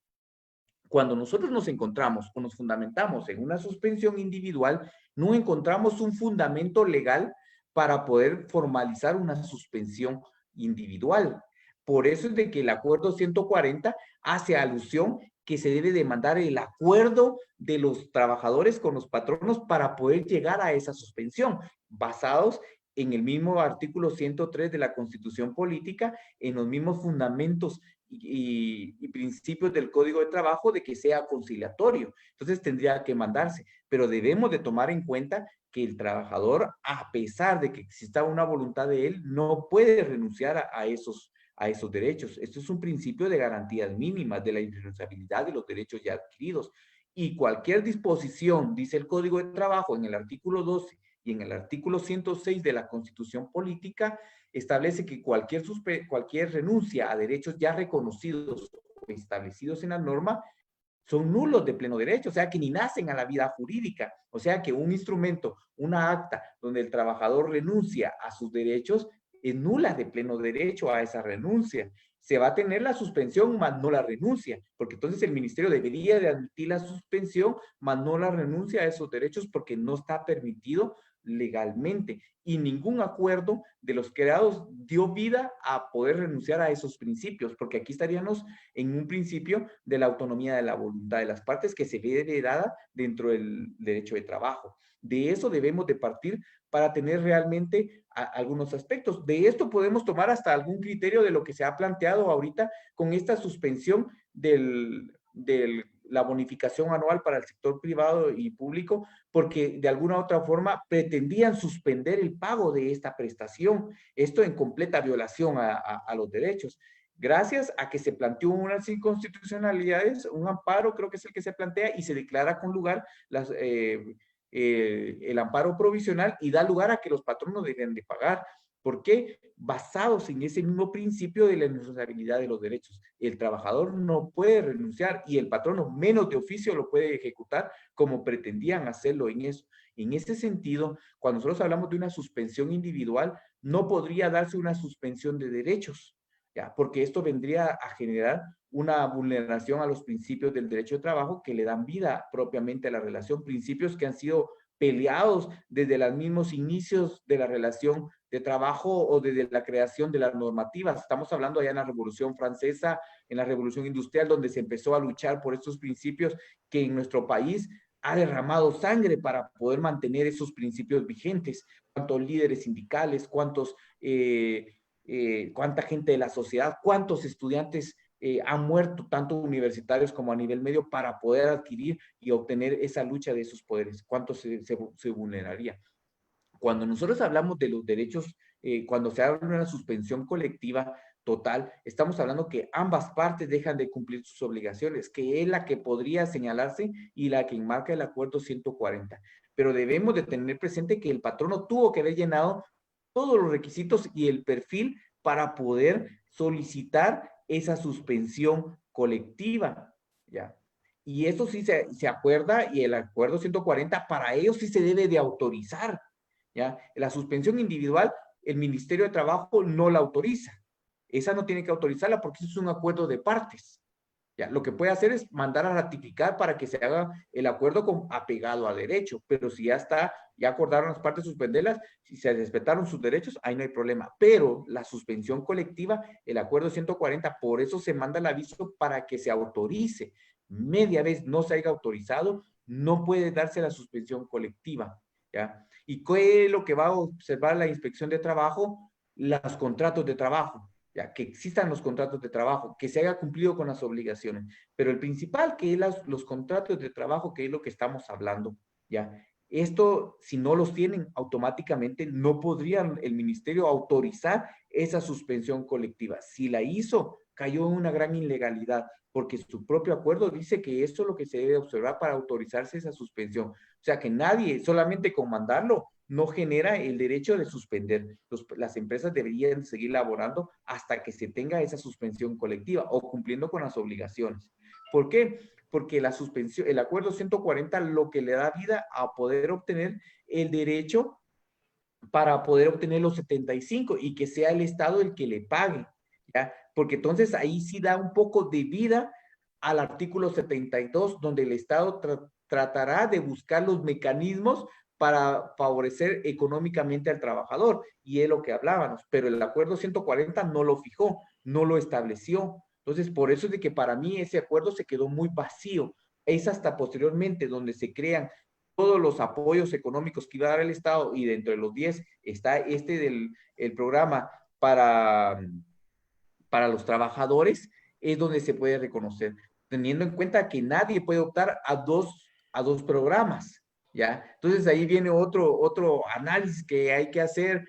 Cuando nosotros nos encontramos o nos fundamentamos en una suspensión individual, no encontramos un fundamento legal para poder formalizar una suspensión individual. Por eso es de que el acuerdo 140 hace alusión que se debe demandar el acuerdo de los trabajadores con los patronos para poder llegar a esa suspensión, basados en el mismo artículo 103 de la Constitución Política, en los mismos fundamentos y principios del Código de Trabajo de que sea conciliatorio. Entonces tendría que mandarse, pero debemos de tomar en cuenta que el trabajador, a pesar de que exista una voluntad de él, no puede renunciar a esos derechos. Esto es un principio de garantías mínimas de la irrenunciabilidad de los derechos ya adquiridos. Y cualquier disposición, dice el Código de Trabajo en el artículo 12 y en el artículo 106 de la Constitución Política, establece que cualquier renuncia a derechos ya reconocidos o establecidos en la norma son nulos de pleno derecho, o sea que ni nacen a la vida jurídica, o sea que un instrumento, una acta donde el trabajador renuncia a sus derechos es nula de pleno derecho a esa renuncia. Se va a tener la suspensión, más no la renuncia, porque entonces el ministerio debería de admitir la suspensión, más no la renuncia a esos derechos porque no está permitido legalmente, y ningún acuerdo de los creados dio vida a poder renunciar a esos principios, porque aquí estaríamos en un principio de la autonomía de la voluntad de las partes que se ve dada dentro del derecho de trabajo. De eso debemos de partir para tener realmente algunos aspectos. De esto podemos tomar hasta algún criterio de lo que se ha planteado ahorita con esta suspensión la bonificación anual para el sector privado y público, porque de alguna u otra forma pretendían suspender el pago de esta prestación, esto en completa violación a los derechos. Gracias a que se planteó unas inconstitucionalidades, un amparo creo que es el que se plantea y se declara con lugar el amparo provisional y da lugar a que los patronos dejen de pagar. ¿Por qué? Basados en ese mismo principio de la irrenunciabilidad de los derechos. El trabajador no puede renunciar y el patrono menos de oficio lo puede ejecutar como pretendían hacerlo en eso. En ese sentido, cuando nosotros hablamos de una suspensión individual, no podría darse una suspensión de derechos, ¿ya? Porque esto vendría a generar una vulneración a los principios del derecho de trabajo que le dan vida propiamente a la relación, principios que han sido peleados desde los mismos inicios de la relación de trabajo o desde la creación de las normativas. Estamos hablando allá en la Revolución Francesa, en la Revolución Industrial, donde se empezó a luchar por estos principios que en nuestro país ha derramado sangre para poder mantener esos principios vigentes. ¿Cuántos líderes sindicales, cuánta gente de la sociedad, cuántos estudiantes han muerto, tanto universitarios como a nivel medio, para poder adquirir y obtener esa lucha de esos poderes? ¿Cuánto se vulneraría? Cuando nosotros hablamos de los derechos, cuando se habla de una suspensión colectiva total, estamos hablando que ambas partes dejan de cumplir sus obligaciones, que es la que podría señalarse y la que enmarca el acuerdo 140. Pero debemos de tener presente que el patrono tuvo que haber llenado todos los requisitos y el perfil para poder solicitar esa suspensión colectiva, ¿ya? Y eso sí se acuerda, y el acuerdo 140 para ellos sí se debe de autorizar, ¿ya? La suspensión individual, el Ministerio de Trabajo no la autoriza. Esa no tiene que autorizarla porque eso es un acuerdo de partes. ¿Ya? Lo que puede hacer es mandar a ratificar para que se haga el acuerdo apegado a derecho, pero si ya está, ya acordaron las partes suspenderlas, si se respetaron sus derechos, ahí no hay problema. Pero la suspensión colectiva, el acuerdo 140, por eso se manda el aviso para que se autorice. Media vez no se haya autorizado, no puede darse la suspensión colectiva, ¿ya? ¿Y qué es lo que va a observar la inspección de trabajo? Los contratos de trabajo. Ya, que existan los contratos de trabajo, que se haya cumplido con las obligaciones. Pero el principal, que es los contratos de trabajo, que es lo que estamos hablando, ya. Esto, si no los tienen, automáticamente no podrían el ministerio autorizar esa suspensión colectiva. Si la hizo, cayó en una gran ilegalidad, porque su propio acuerdo dice que esto es lo que se debe observar para autorizarse esa suspensión. O sea, que nadie, solamente con mandarlo, no genera el derecho de suspender. Las empresas deberían seguir laborando hasta que se tenga esa suspensión colectiva o cumpliendo con las obligaciones. ¿Por qué? Porque la suspensión, el acuerdo 140 lo que le da vida a poder obtener el derecho para poder obtener los 75 y que sea el Estado el que le pague, ¿ya? Porque entonces ahí sí da un poco de vida al artículo 72, donde el Estado tratará de buscar los mecanismos para favorecer económicamente al trabajador, y es lo que hablábamos, pero el acuerdo 140 no lo fijó, no lo estableció. Entonces, por eso es de que para mí ese acuerdo se quedó muy vacío. Es hasta posteriormente donde se crean todos los apoyos económicos que iba a dar el Estado, y dentro de los 10 está el programa para los trabajadores, es donde se puede reconocer, teniendo en cuenta que nadie puede optar a dos programas, ¿ya? Entonces ahí viene otro análisis que hay que hacer,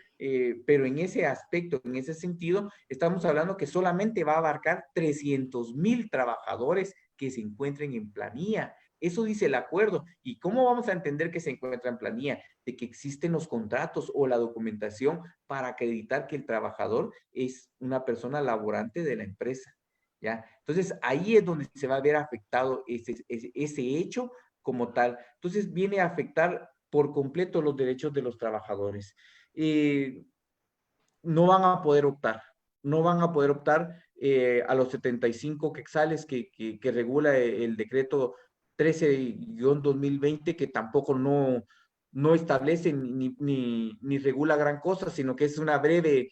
pero en ese aspecto, en ese sentido, estamos hablando que solamente va a abarcar 300,000 trabajadores que se encuentren en planilla. Eso dice el acuerdo. ¿Y cómo vamos a entender que se encuentra en planilla? De que existen los contratos o la documentación para acreditar que el trabajador es una persona laborante de la empresa, ¿ya? Entonces, ahí es donde se va a ver afectado ese hecho como tal. Entonces, viene a afectar por completo los derechos de los trabajadores. No van a poder optar, no van a poder optar a los 75 quetzales que regula el decreto 13-2020, que tampoco no establece ni regula gran cosa, sino que es una breve,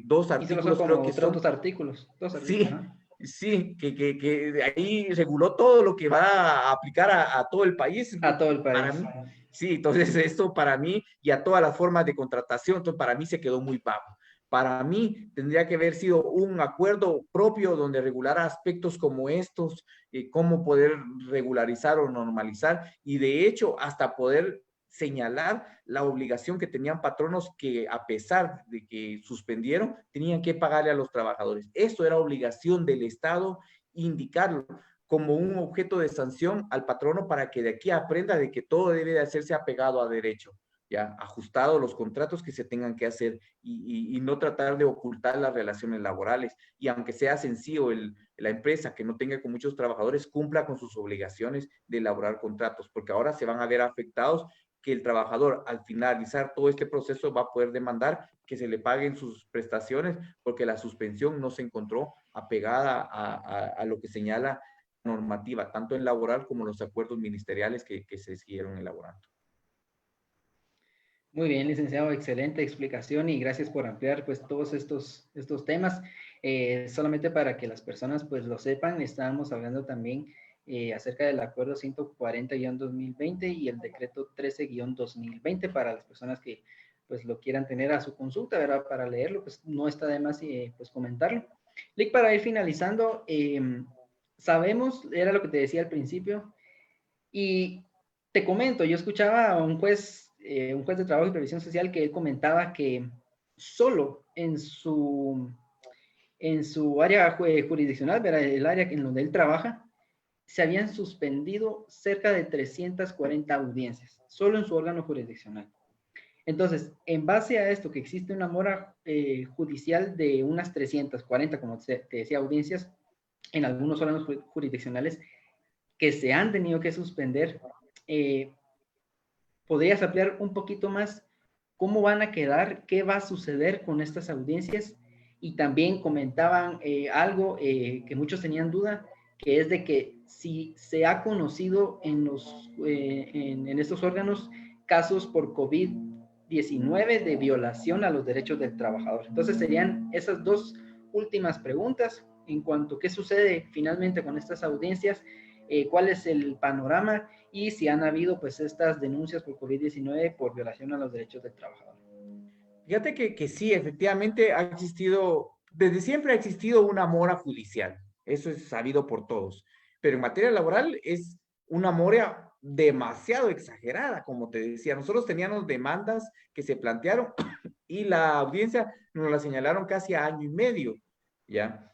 dos Y solo son artículos creo como que otros son. dos artículos. Dos artículos, Sí, ajá. sí, que de ahí reguló todo lo que va a aplicar a todo el país. A todo el Para país. mí, sí, entonces esto para mí y a todas las formas de contratación, entonces para mí se quedó muy vago. Para mí tendría que haber sido un acuerdo propio donde regulara aspectos como estos, cómo poder regularizar o normalizar, y de hecho hasta poder señalar la obligación que tenían patronos que, a pesar de que suspendieron, tenían que pagarle a los trabajadores. Esto era obligación del Estado indicarlo como un objeto de sanción al patrono, para que de aquí aprenda de que todo debe de hacerse apegado a derecho, ya ajustado los contratos que se tengan que hacer, y no tratar de ocultar las relaciones laborales. Y aunque sea sencillo, la empresa que no tenga con muchos trabajadores cumpla con sus obligaciones de elaborar contratos, porque ahora se van a ver afectados, que el trabajador al finalizar todo este proceso va a poder demandar que se le paguen sus prestaciones, porque la suspensión no se encontró apegada a lo que señala la normativa, tanto en laboral como en los acuerdos ministeriales que se siguieron elaborando. Muy bien, licenciado, excelente explicación y gracias por ampliar pues todos estos temas. Solamente para que las personas pues lo sepan, estábamos hablando también acerca del acuerdo 140-2020 y el decreto 13-2020 para las personas que pues lo quieran tener a su consulta, ¿verdad? Para leerlo, pues no está de más pues comentarlo. Lick, para ir finalizando, sabemos, era lo que te decía al principio, y te comento, yo escuchaba a un juez de trabajo y previsión social, que él comentaba que solo en su área jurisdiccional, ¿verdad? El área en donde él trabaja, se habían suspendido cerca de 340 audiencias, solo en su órgano jurisdiccional. Entonces, en base a esto, que existe una mora judicial de unas 340, como te decía, audiencias en algunos órganos jurisdiccionales que se han tenido que suspender, ¿podrías ampliar un poquito más cómo van a quedar, qué va a suceder con estas audiencias? Y también comentaban algo que muchos tenían duda, que es de que si se ha conocido en estos órganos casos por COVID-19 de violación a los derechos del trabajador. Entonces serían esas dos últimas preguntas en cuanto a qué sucede finalmente con estas audiencias, cuál es el panorama y si han habido pues estas denuncias por COVID-19 por violación a los derechos del trabajador. Fíjate que sí, efectivamente ha existido, desde siempre ha existido una mora judicial, eso es sabido por todos, pero en materia laboral es una mora demasiado exagerada, como te decía. Nosotros teníamos demandas que se plantearon y la audiencia nos la señalaron casi a año y medio, ¿ya?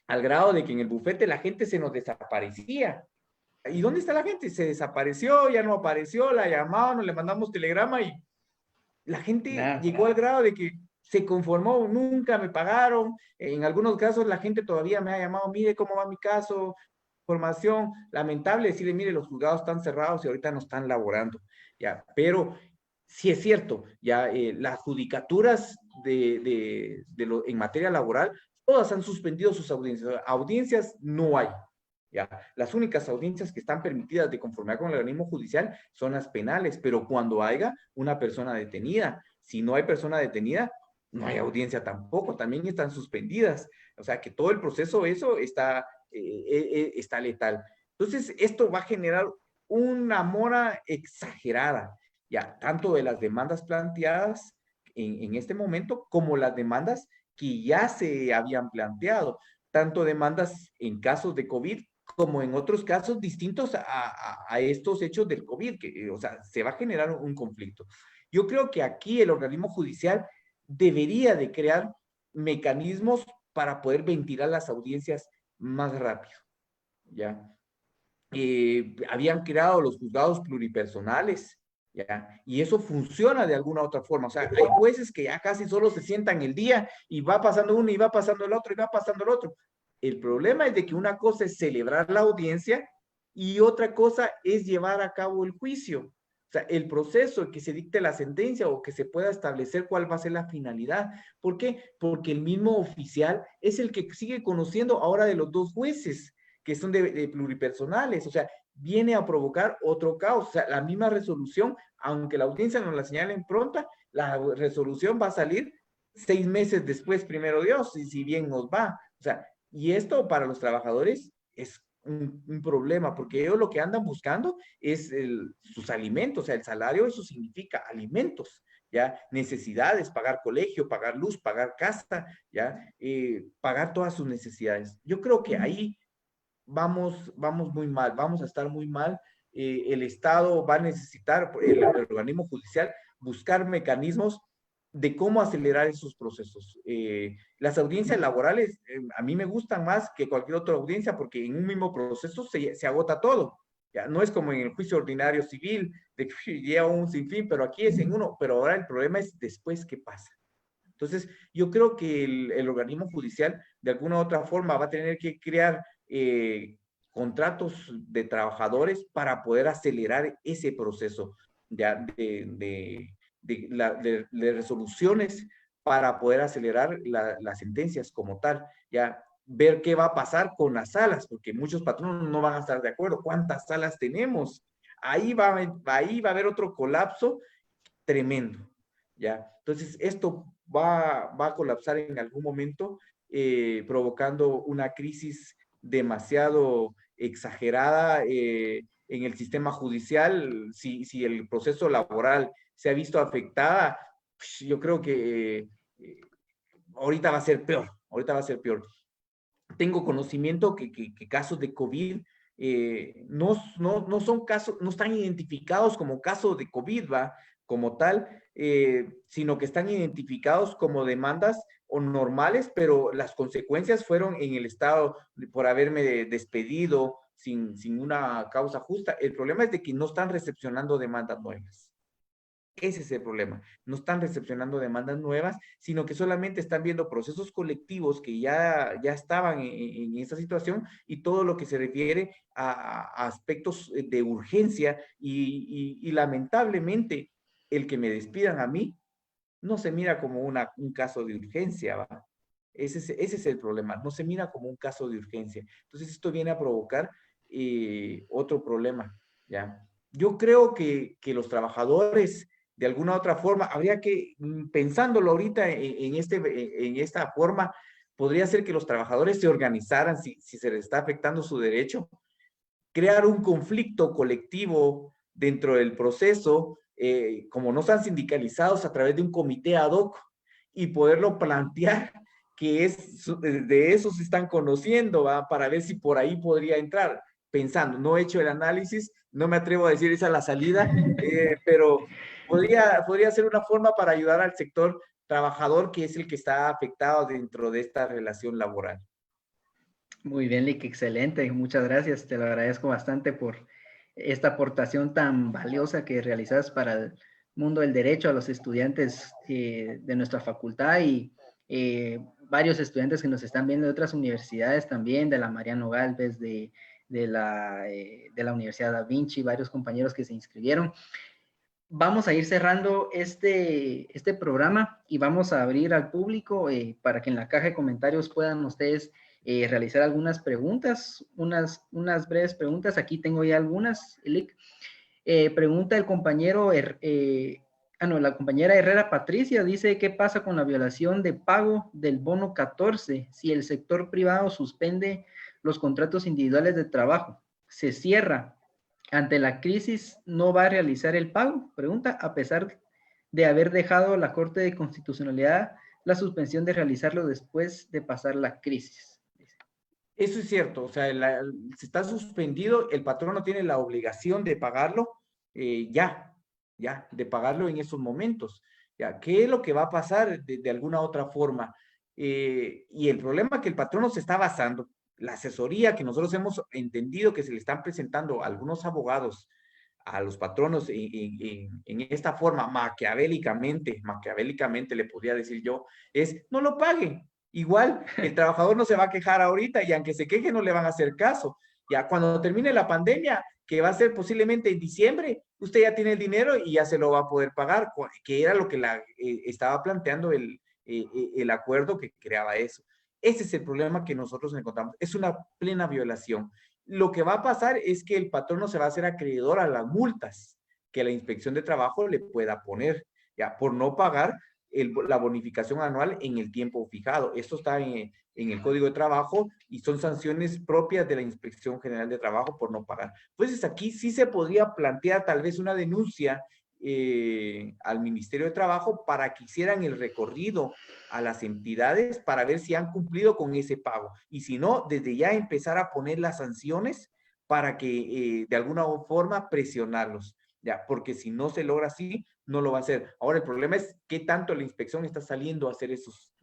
Al grado de que en el bufete la gente se nos desaparecía. ¿Y dónde está la gente? Se desapareció, ya no apareció, la llamaban, le mandamos telegrama y la gente Nada. llegó al grado de que se conformó, nunca me pagaron. En algunos casos la gente todavía me ha llamado, mire cómo va mi caso, formación. Lamentable decirle, mire, los juzgados están cerrados y ahorita no están laborando. Ya, pero sí es cierto, ya las judicaturas en materia laboral, todas han suspendido sus audiencias. Audiencias no hay. Ya, las únicas audiencias que están permitidas de conformidad con el organismo judicial son las penales, pero cuando haya una persona detenida, si no hay persona detenida, no hay audiencia tampoco, también están suspendidas. O sea que todo el proceso, eso está letal. Entonces, esto va a generar una mora exagerada, ya, tanto de las demandas planteadas en este momento como las demandas que ya se habían planteado, tanto demandas en casos de COVID como en otros casos distintos a estos hechos del COVID, que, o sea, se va a generar un conflicto. Yo creo que aquí el organismo judicial debería de crear mecanismos para poder ventilar las audiencias más rápido, ¿ya? Habían creado los juzgados pluripersonales, ¿ya? Y eso funciona de alguna otra forma. O sea, hay jueces que ya casi solo se sientan el día y va pasando uno y va pasando el otro y va pasando el otro. El problema es de que una cosa es celebrar la audiencia y otra cosa es llevar a cabo el juicio. O sea, el proceso, el que se dicte la sentencia o que se pueda establecer cuál va a ser la finalidad. ¿Por qué? Porque el mismo oficial es el que sigue conociendo ahora de los dos jueces que son de pluripersonales. O sea, viene a provocar otro caos. O sea, la misma resolución, aunque la audiencia nos la señale en pronta, la resolución va a salir 6 meses después, primero Dios, y si bien nos va. O sea, y esto para los trabajadores es un problema, porque ellos lo que andan buscando es sus alimentos, o sea, el salario, eso significa alimentos, ya, necesidades, pagar colegio, pagar luz, pagar casa, ya, pagar todas sus necesidades. Yo creo que ahí vamos muy mal, vamos a estar muy mal. El Estado va a necesitar, el organismo judicial, buscar mecanismos de cómo acelerar esos procesos. Las audiencias laborales a mí me gustan más que cualquier otra audiencia porque en un mismo proceso se agota todo. Ya, no es como en el juicio ordinario civil, de que lleva un sinfín, pero aquí es en uno, pero ahora el problema es después qué pasa. Entonces, yo creo que el organismo judicial de alguna u otra forma va a tener que crear contratos de trabajadores para poder acelerar ese proceso de resoluciones para poder acelerar las sentencias como tal, ya ver qué va a pasar con las salas, porque muchos patronos no van a estar de acuerdo. ¿Cuántas salas tenemos? Ahí va a haber otro colapso tremendo, ¿ya? Entonces, esto va a colapsar en algún momento, provocando una crisis demasiado exagerada en el sistema judicial. Si el proceso laboral se ha visto afectada, pues, yo creo que ahorita va a ser peor, ahorita va a ser peor. Tengo conocimiento que casos de COVID no son casos, no están identificados como casos de COVID, ¿va? Como tal, sino que están identificados como demandas o normales, pero las consecuencias fueron en el Estado por haberme despedido sin una causa justa. El problema es de que no están recepcionando demandas nuevas. Ese es el problema. No están recepcionando demandas nuevas, sino que solamente están viendo procesos colectivos que ya estaban en esa situación y todo lo que se refiere a aspectos de urgencia y lamentablemente el que me despidan a mí no se mira como un caso de urgencia, ¿va? Ese es el problema, no se mira como un caso de urgencia. Entonces esto viene a provocar otro problema, ¿ya? Yo creo que los trabajadores, de alguna u otra forma, habría que, pensándolo ahorita en esta forma, podría ser que los trabajadores se organizaran si se les está afectando su derecho, crear un conflicto colectivo dentro del proceso, como no están sindicalizados, a través de un comité ad hoc y poderlo plantear que de eso se están conociendo, ¿va? Para ver si por ahí podría entrar. Pensando, no he hecho el análisis, no me atrevo a decir esa es la salida, pero podría ser una forma para ayudar al sector trabajador que es el que está afectado dentro de esta relación laboral. Muy bien, Lick, excelente. Muchas gracias. Te lo agradezco bastante por esta aportación tan valiosa que realizas para el mundo del derecho a los estudiantes de nuestra facultad y varios estudiantes que nos están viendo de otras universidades también, de la Mariano Galvez, de la Universidad Da Vinci, varios compañeros que se inscribieron. Vamos a ir cerrando este programa y vamos a abrir al público para que en la caja de comentarios puedan ustedes realizar algunas preguntas, unas breves preguntas. Aquí tengo ya algunas, Elic. Pregunta el compañero, la compañera Herrera Patricia, dice, ¿qué pasa con la violación de pago del bono 14 si el sector privado suspende los contratos individuales de trabajo? Se cierra. Ante la crisis, ¿no va a realizar el pago? Pregunta, a pesar de haber dejado la Corte de Constitucionalidad la suspensión de realizarlo después de pasar la crisis. Eso es cierto, o sea, si está suspendido, el patrón no tiene la obligación de pagarlo de pagarlo en esos momentos. Ya, ¿qué es lo que va a pasar de alguna otra forma? Y el problema que el patrón nos está basando, la asesoría que nosotros hemos entendido que se le están presentando a algunos abogados a los patronos en esta forma, maquiavélicamente le podría decir yo, es no lo paguen. Igual, el trabajador no se va a quejar ahorita y aunque se queje no le van a hacer caso. Ya cuando termine la pandemia, que va a ser posiblemente en diciembre, usted ya tiene el dinero y ya se lo va a poder pagar, que era lo que estaba planteando el acuerdo que creaba eso. Ese es el problema que nosotros encontramos. Es una plena violación. Lo que va a pasar es que el patrón no se va a hacer acreedor a las multas que la inspección de trabajo le pueda poner, ya, por no pagar la bonificación anual en el tiempo fijado. Esto está en el Código de Trabajo y son sanciones propias de la Inspección General de Trabajo por no pagar. Entonces aquí sí se podría plantear tal vez una denuncia al Ministerio de Trabajo para que hicieran el recorrido a las entidades para ver si han cumplido con ese pago. Y si no, desde ya empezar a poner las sanciones para que de alguna forma presionarlos. Ya, porque si no se logra así, no lo va a hacer. Ahora, el problema es qué tanto la inspección está saliendo a hacer esos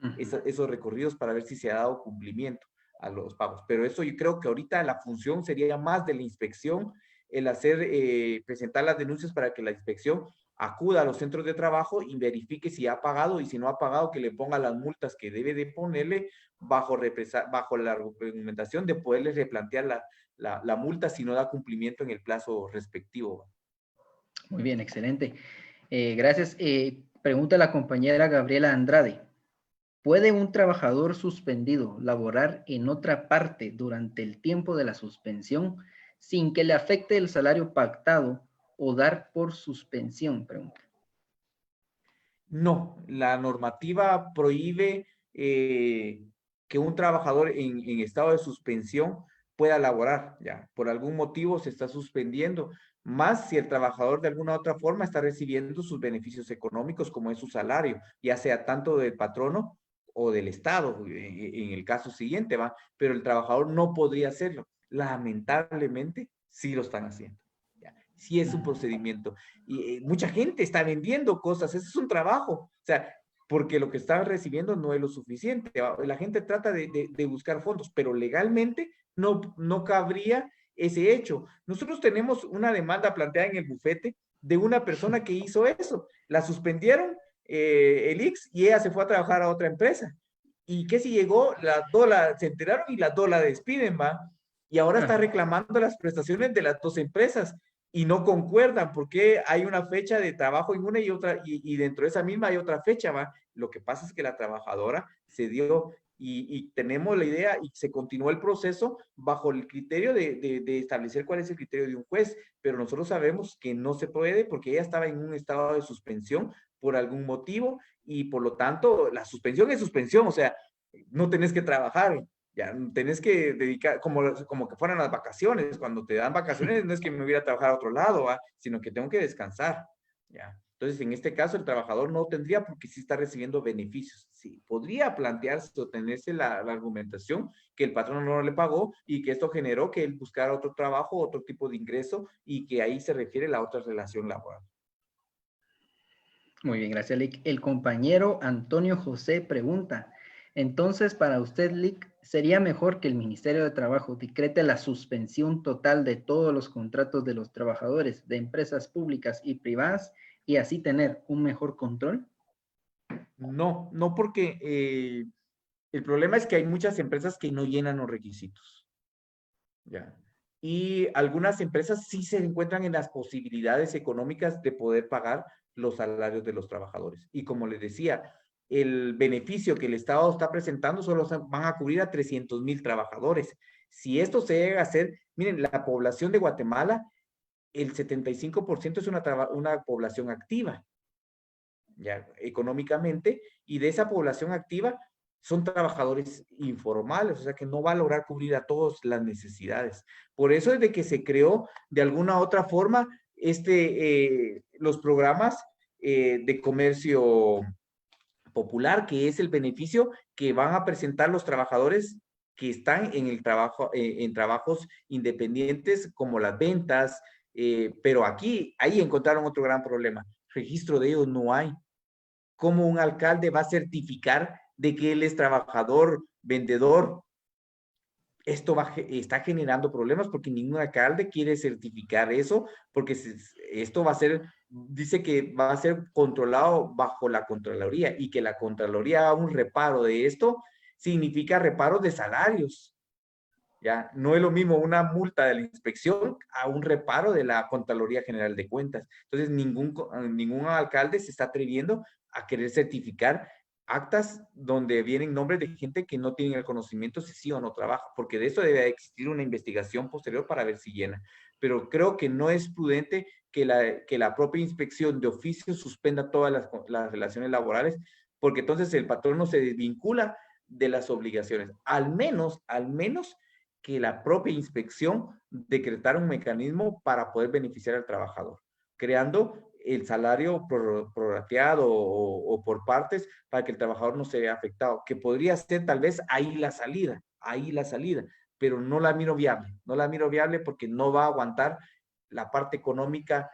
recorridos para ver si se ha dado cumplimiento a los pagos. Pero eso yo creo que ahorita la función sería más de la inspección, el presentar las denuncias para que la inspección acuda a los centros de trabajo y verifique si ha pagado y si no ha pagado, que le ponga las multas que debe de ponerle bajo la argumentación de poderle replantear la multa si no da cumplimiento en el plazo respectivo. Muy bien, excelente. Gracias. Pregunta la compañera Gabriela Andrade. ¿Puede un trabajador suspendido laborar en otra parte durante el tiempo de la suspensión sin que le afecte el salario pactado o dar por suspensión? Pregunta. No, la normativa prohíbe que un trabajador en estado de suspensión pueda laborar, ya, por algún motivo se está suspendiendo, más si el trabajador de alguna otra forma está recibiendo sus beneficios económicos como es su salario, ya sea tanto del patrono o del Estado, en el caso siguiente, va, pero el trabajador no podría hacerlo. Lamentablemente, sí lo están haciendo. Sí es un procedimiento. Y mucha gente está vendiendo cosas, ese es un trabajo. O sea, porque lo que están recibiendo no es lo suficiente. La gente trata de buscar fondos, pero legalmente no cabría ese hecho. Nosotros tenemos una demanda planteada en el bufete de una persona que hizo eso. La suspendieron el IX y ella se fue a trabajar a otra empresa. ¿Y qué si llegó? Las dos se enteraron y las dos la despiden, ¿va? Y ahora está reclamando las prestaciones de las dos empresas y no concuerdan porque hay una fecha de trabajo en una y otra, y dentro de esa misma hay otra fecha, ¿va? Lo que pasa es que la trabajadora se dio y tenemos la idea y se continuó el proceso bajo el criterio de establecer cuál es el criterio de un juez, pero nosotros sabemos que no se puede porque ella estaba en un estado de suspensión por algún motivo y por lo tanto la suspensión es suspensión, o sea, no tenés que trabajar, ya tenés que dedicar, como que fueran las vacaciones, cuando te dan vacaciones no es que me voy a trabajar a otro lado, ¿va? Sino que tengo que descansar, ¿ya? Entonces, en este caso, el trabajador no tendría porque sí está recibiendo beneficios. Sí, podría plantearse o tenerse la argumentación que el patrón no le pagó y que esto generó que él buscara otro trabajo, otro tipo de ingreso y que ahí se refiere la otra relación laboral. Muy bien, gracias, Lick. El compañero Antonio José pregunta, entonces, para usted, Lick, ¿sería mejor que el Ministerio de Trabajo decrete la suspensión total de todos los contratos de los trabajadores de empresas públicas y privadas y así tener un mejor control? No, no porque el problema es que hay muchas empresas que no llenan los requisitos, ¿ya? Y algunas empresas sí se encuentran en las posibilidades económicas de poder pagar los salarios de los trabajadores. Y como les decía, el beneficio que el Estado está presentando solo van a cubrir a 300,000 trabajadores. Si esto se llega a hacer, miren, la población de Guatemala, el 75% es una población activa, ya económicamente, y de esa población activa son trabajadores informales, o sea que no va a lograr cubrir a todas las necesidades. Por eso es de que se creó de alguna otra forma los programas de comercio popular, que es el beneficio que van a presentar los trabajadores que están en el trabajo, en trabajos independientes como las ventas, pero ahí encontraron otro gran problema. Registro de ellos no hay. ¿Cómo un alcalde va a certificar de que él es trabajador, vendedor? Esto está generando problemas porque ningún alcalde quiere certificar eso, porque esto va a ser, dice que va a ser controlado bajo la Contraloría y que la Contraloría haga un reparo de esto significa reparo de salarios. ¿Ya? No es lo mismo una multa de la inspección a un reparo de la Contraloría General de Cuentas. Entonces, ningún alcalde se está atreviendo a querer certificar actas donde vienen nombres de gente que no tienen el conocimiento si sí o no trabaja, porque de eso debe existir una investigación posterior para ver si llena. Pero creo que no es prudente que la propia inspección de oficio suspenda todas las relaciones laborales, porque entonces el patrón no se desvincula de las obligaciones. Al menos que la propia inspección decretara un mecanismo para poder beneficiar al trabajador, creando el salario prorrateado o por partes para que el trabajador no se vea afectado, que podría ser tal vez ahí la salida, pero no la miro viable porque no va a aguantar la parte económica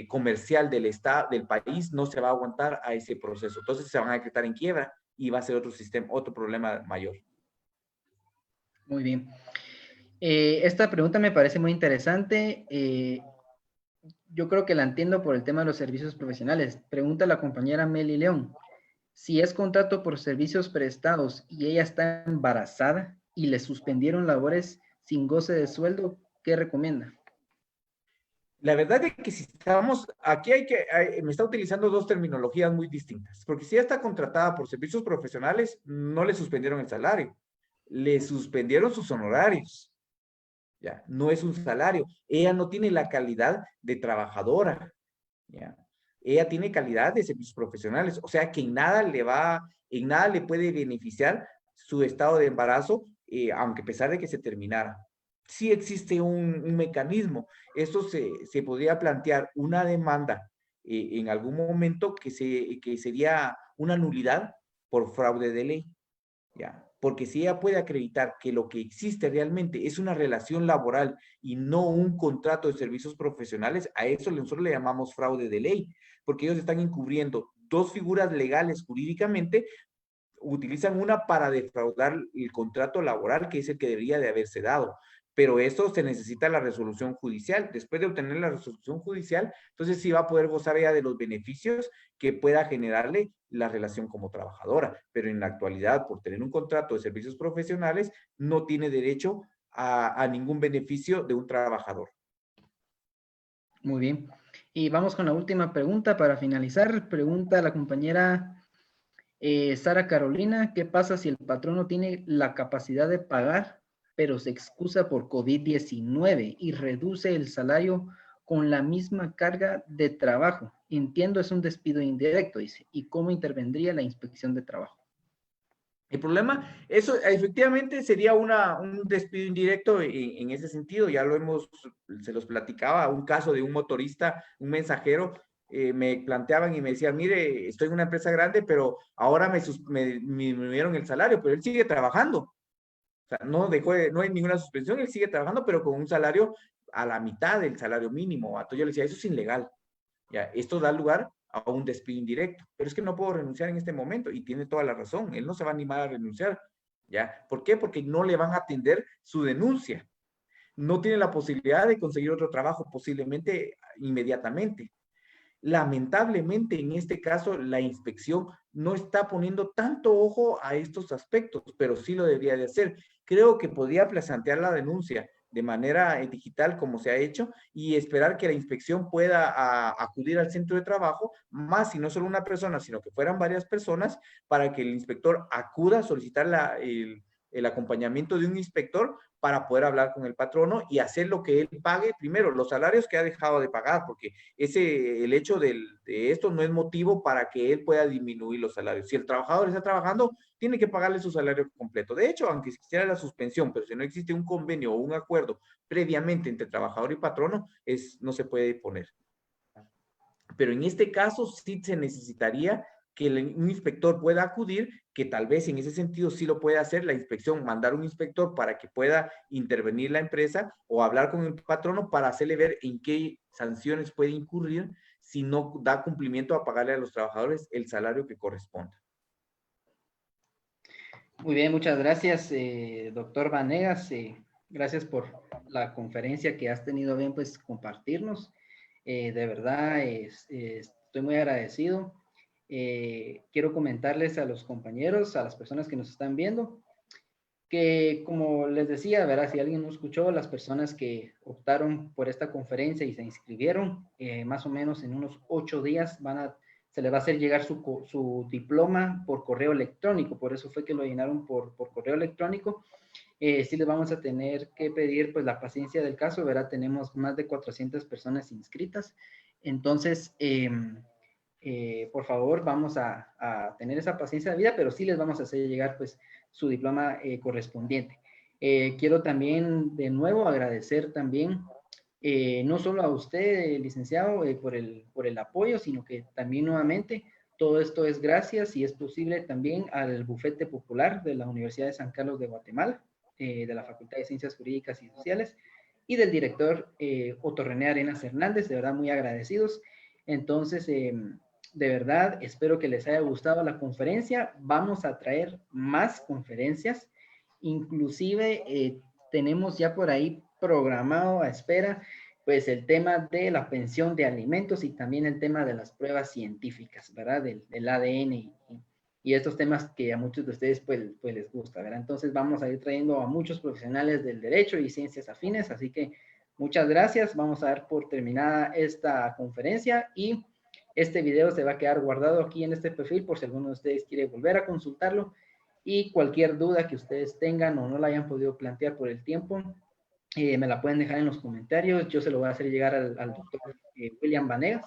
comercial del Estado, del país, no se va a aguantar a ese proceso. Entonces se van a decretar en quiebra y va a ser otro sistema, otro problema mayor. Muy bien. Esta pregunta me parece muy interesante. Yo creo que la entiendo por el tema de los servicios profesionales. Pregunta la compañera Meli León. Si es contrato por servicios prestados y ella está embarazada y le suspendieron labores sin goce de sueldo, ¿qué recomienda? La verdad es que si estamos, aquí me está utilizando dos terminologías muy distintas, porque si ella está contratada por servicios profesionales, no le suspendieron el salario, le suspendieron sus honorarios, ya, no es un salario, ella no tiene la calidad de trabajadora, ya, ella tiene calidad de servicios profesionales, o sea que en nada le puede beneficiar su estado de embarazo, aunque a pesar de que se terminara. Sí existe un mecanismo. Esto se podría plantear una demanda en algún momento que sería una nulidad por fraude de ley, ¿ya? Porque si ella puede acreditar que lo que existe realmente es una relación laboral y no un contrato de servicios profesionales, a eso nosotros le llamamos fraude de ley, porque ellos están encubriendo dos figuras legales jurídicamente, utilizan una para defraudar el contrato laboral, que es el que debería de haberse dado. pero eso se necesita la resolución judicial. Después de obtener la resolución judicial, entonces sí va a poder gozar ella de los beneficios que pueda generarle la relación como trabajadora, pero en la actualidad, por tener un contrato de servicios profesionales, no tiene derecho a ningún beneficio de un trabajador. Muy bien. Y vamos con la última pregunta para finalizar. Pregunta la compañera Sara Carolina, ¿qué pasa si el patrón no tiene la capacidad de pagar, pero se excusa por COVID-19 y reduce el salario con la misma carga de trabajo? Entiendo, es un despido indirecto, dice. ¿Y cómo intervendría la inspección de trabajo? El problema, eso efectivamente sería un despido indirecto en ese sentido, ya lo hemos, se los platicaba, un caso de un motorista, un mensajero, me planteaban y me decían, mire, estoy en una empresa grande, pero ahora me disminuyeron el salario, pero él sigue trabajando. O sea, no hay ninguna suspensión, él sigue trabajando, pero con un salario a la mitad del salario mínimo. Entonces yo le decía, eso es ilegal. Ya, esto da lugar a un despido indirecto, pero es que no puedo renunciar en este momento y tiene toda la razón, él no se va a animar a renunciar, ¿ya? ¿Por qué? Porque no le van a atender su denuncia, no tiene la posibilidad de conseguir otro trabajo posiblemente inmediatamente. Lamentablemente, en este caso, la inspección no está poniendo tanto ojo a estos aspectos, pero sí lo debería de hacer. Creo que podría plantear la denuncia de manera digital como se ha hecho y esperar que la inspección pueda acudir al centro de trabajo, más si no solo una persona, sino que fueran varias personas, para que el inspector acuda a solicitar el acompañamiento de un inspector para poder hablar con el patrono y hacer lo que él pague primero, los salarios que ha dejado de pagar, porque el hecho de esto no es motivo para que él pueda disminuir los salarios. Si el trabajador está trabajando, tiene que pagarle su salario completo. De hecho, aunque quisiera la suspensión, pero si no existe un convenio o un acuerdo previamente entre trabajador y patrono, no se puede poner. Pero en este caso sí se necesitaría que un inspector pueda acudir, que tal vez en ese sentido sí lo puede hacer la inspección, mandar un inspector para que pueda intervenir la empresa o hablar con el patrono para hacerle ver en qué sanciones puede incurrir si no da cumplimiento a pagarle a los trabajadores el salario que corresponda. Muy bien, muchas gracias, doctor Vanegas. Gracias por la conferencia que has tenido bien, pues, compartirnos. De verdad, estoy muy agradecido. Quiero comentarles a los compañeros, a las personas que nos están viendo, que como les decía, ¿verdad? Si alguien no escuchó, las personas que optaron por esta conferencia y se inscribieron, más o menos en unos 8 días se les va a hacer llegar su diploma por correo electrónico, por eso fue que lo llenaron por correo electrónico. Sí les vamos a tener que pedir pues la paciencia del caso, ¿verdad? Tenemos más de 400 personas inscritas, entonces por favor vamos a tener esa paciencia de vida, pero sí les vamos a hacer llegar pues su diploma correspondiente. Quiero también de nuevo agradecer también no solo a usted, licenciado, por el apoyo, sino que también nuevamente todo esto es gracias y es posible también al Bufete Popular de la Universidad de San Carlos de Guatemala, de la Facultad de Ciencias Jurídicas y Sociales, y del director Otto René Arenas Hernández, de verdad muy agradecidos. Entonces, de verdad, espero que les haya gustado la conferencia. Vamos a traer más conferencias. Inclusive tenemos ya por ahí programado a espera pues el tema de la pensión de alimentos y también el tema de las pruebas científicas, ¿verdad? Del ADN y estos temas que a muchos de ustedes pues les gusta, ¿verdad? Entonces vamos a ir trayendo a muchos profesionales del derecho y ciencias afines, así que muchas gracias. Vamos a dar por terminada esta conferencia y este video se va a quedar guardado aquí en este perfil por si alguno de ustedes quiere volver a consultarlo y cualquier duda que ustedes tengan o no la hayan podido plantear por el tiempo, me la pueden dejar en los comentarios. Yo se lo voy a hacer llegar al doctor William Vanegas.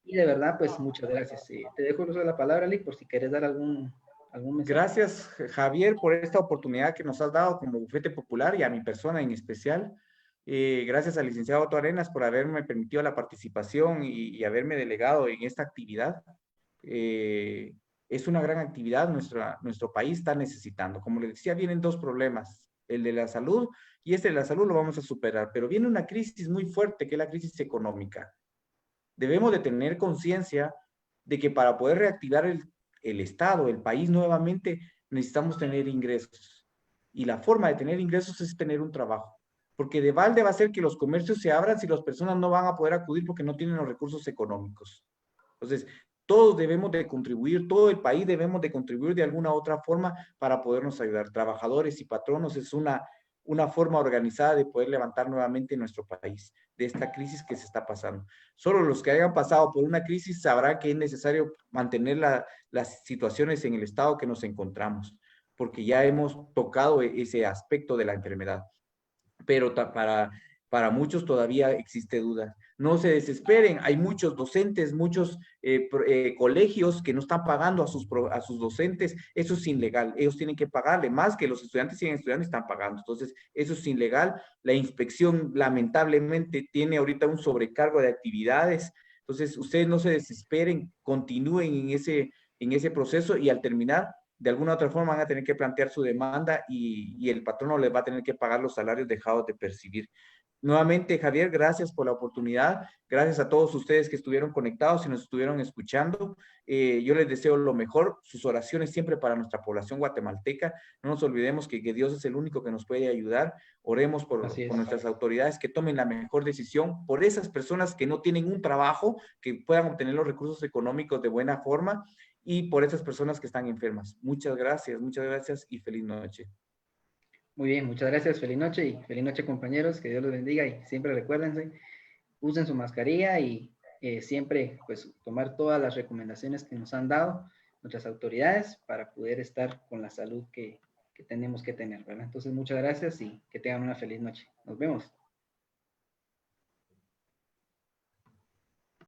Y de verdad, pues muchas gracias. Te dejo el uso de la palabra, Lee, por si quieres dar algún mensaje. Gracias, Javier, por esta oportunidad que nos has dado como Bufete Popular y a mi persona en especial. Gracias al licenciado Otto Arenas por haberme permitido la participación y haberme delegado en esta actividad. Es una gran actividad, nuestro país está necesitando. Como les decía, vienen dos problemas, el de la salud y este de la salud lo vamos a superar, pero viene una crisis muy fuerte que es la crisis económica. Debemos de tener conciencia de que para poder reactivar el Estado, el país nuevamente, necesitamos tener ingresos. Y la forma de tener ingresos es tener un trabajo. porque de balde va a ser que los comercios se abran si las personas no van a poder acudir porque no tienen los recursos económicos. Entonces, todos debemos de contribuir, todo el país debemos de contribuir de alguna u otra forma para podernos ayudar. Trabajadores y patronos es una forma organizada de poder levantar nuevamente nuestro país de esta crisis que se está pasando. Solo los que hayan pasado por una crisis sabrán que es necesario mantener las situaciones en el estado que nos encontramos, porque ya hemos tocado ese aspecto de la enfermedad. Pero para muchos todavía existe duda. No se desesperen, hay muchos docentes, muchos colegios que no están pagando a sus docentes, eso es ilegal, ellos tienen que pagarle, más que los estudiantes siguen estudiando y están pagando, entonces eso es ilegal. La inspección lamentablemente tiene ahorita un sobrecargo de actividades, entonces ustedes no se desesperen, continúen en ese proceso y al terminar de alguna u otra forma van a tener que plantear su demanda y el patrono les va a tener que pagar los salarios dejados de percibir. Nuevamente, Javier, gracias por la oportunidad. Gracias a todos ustedes que estuvieron conectados y nos estuvieron escuchando. Yo les deseo lo mejor, sus oraciones siempre para nuestra población guatemalteca. No nos olvidemos que Dios es el único que nos puede ayudar. Oremos Así por es. nuestras autoridades que tomen la mejor decisión, por esas personas que no tienen un trabajo, que puedan obtener los recursos económicos de buena forma y por esas personas que están enfermas. Muchas gracias y feliz noche. Muy bien, muchas gracias. Feliz noche y feliz noche, compañeros. Que Dios los bendiga y siempre recuérdense, usen su mascarilla y siempre pues tomar todas las recomendaciones que nos han dado nuestras autoridades para poder estar con la salud que tenemos que tener, ¿verdad? Entonces, muchas gracias y que tengan una feliz noche. Nos vemos.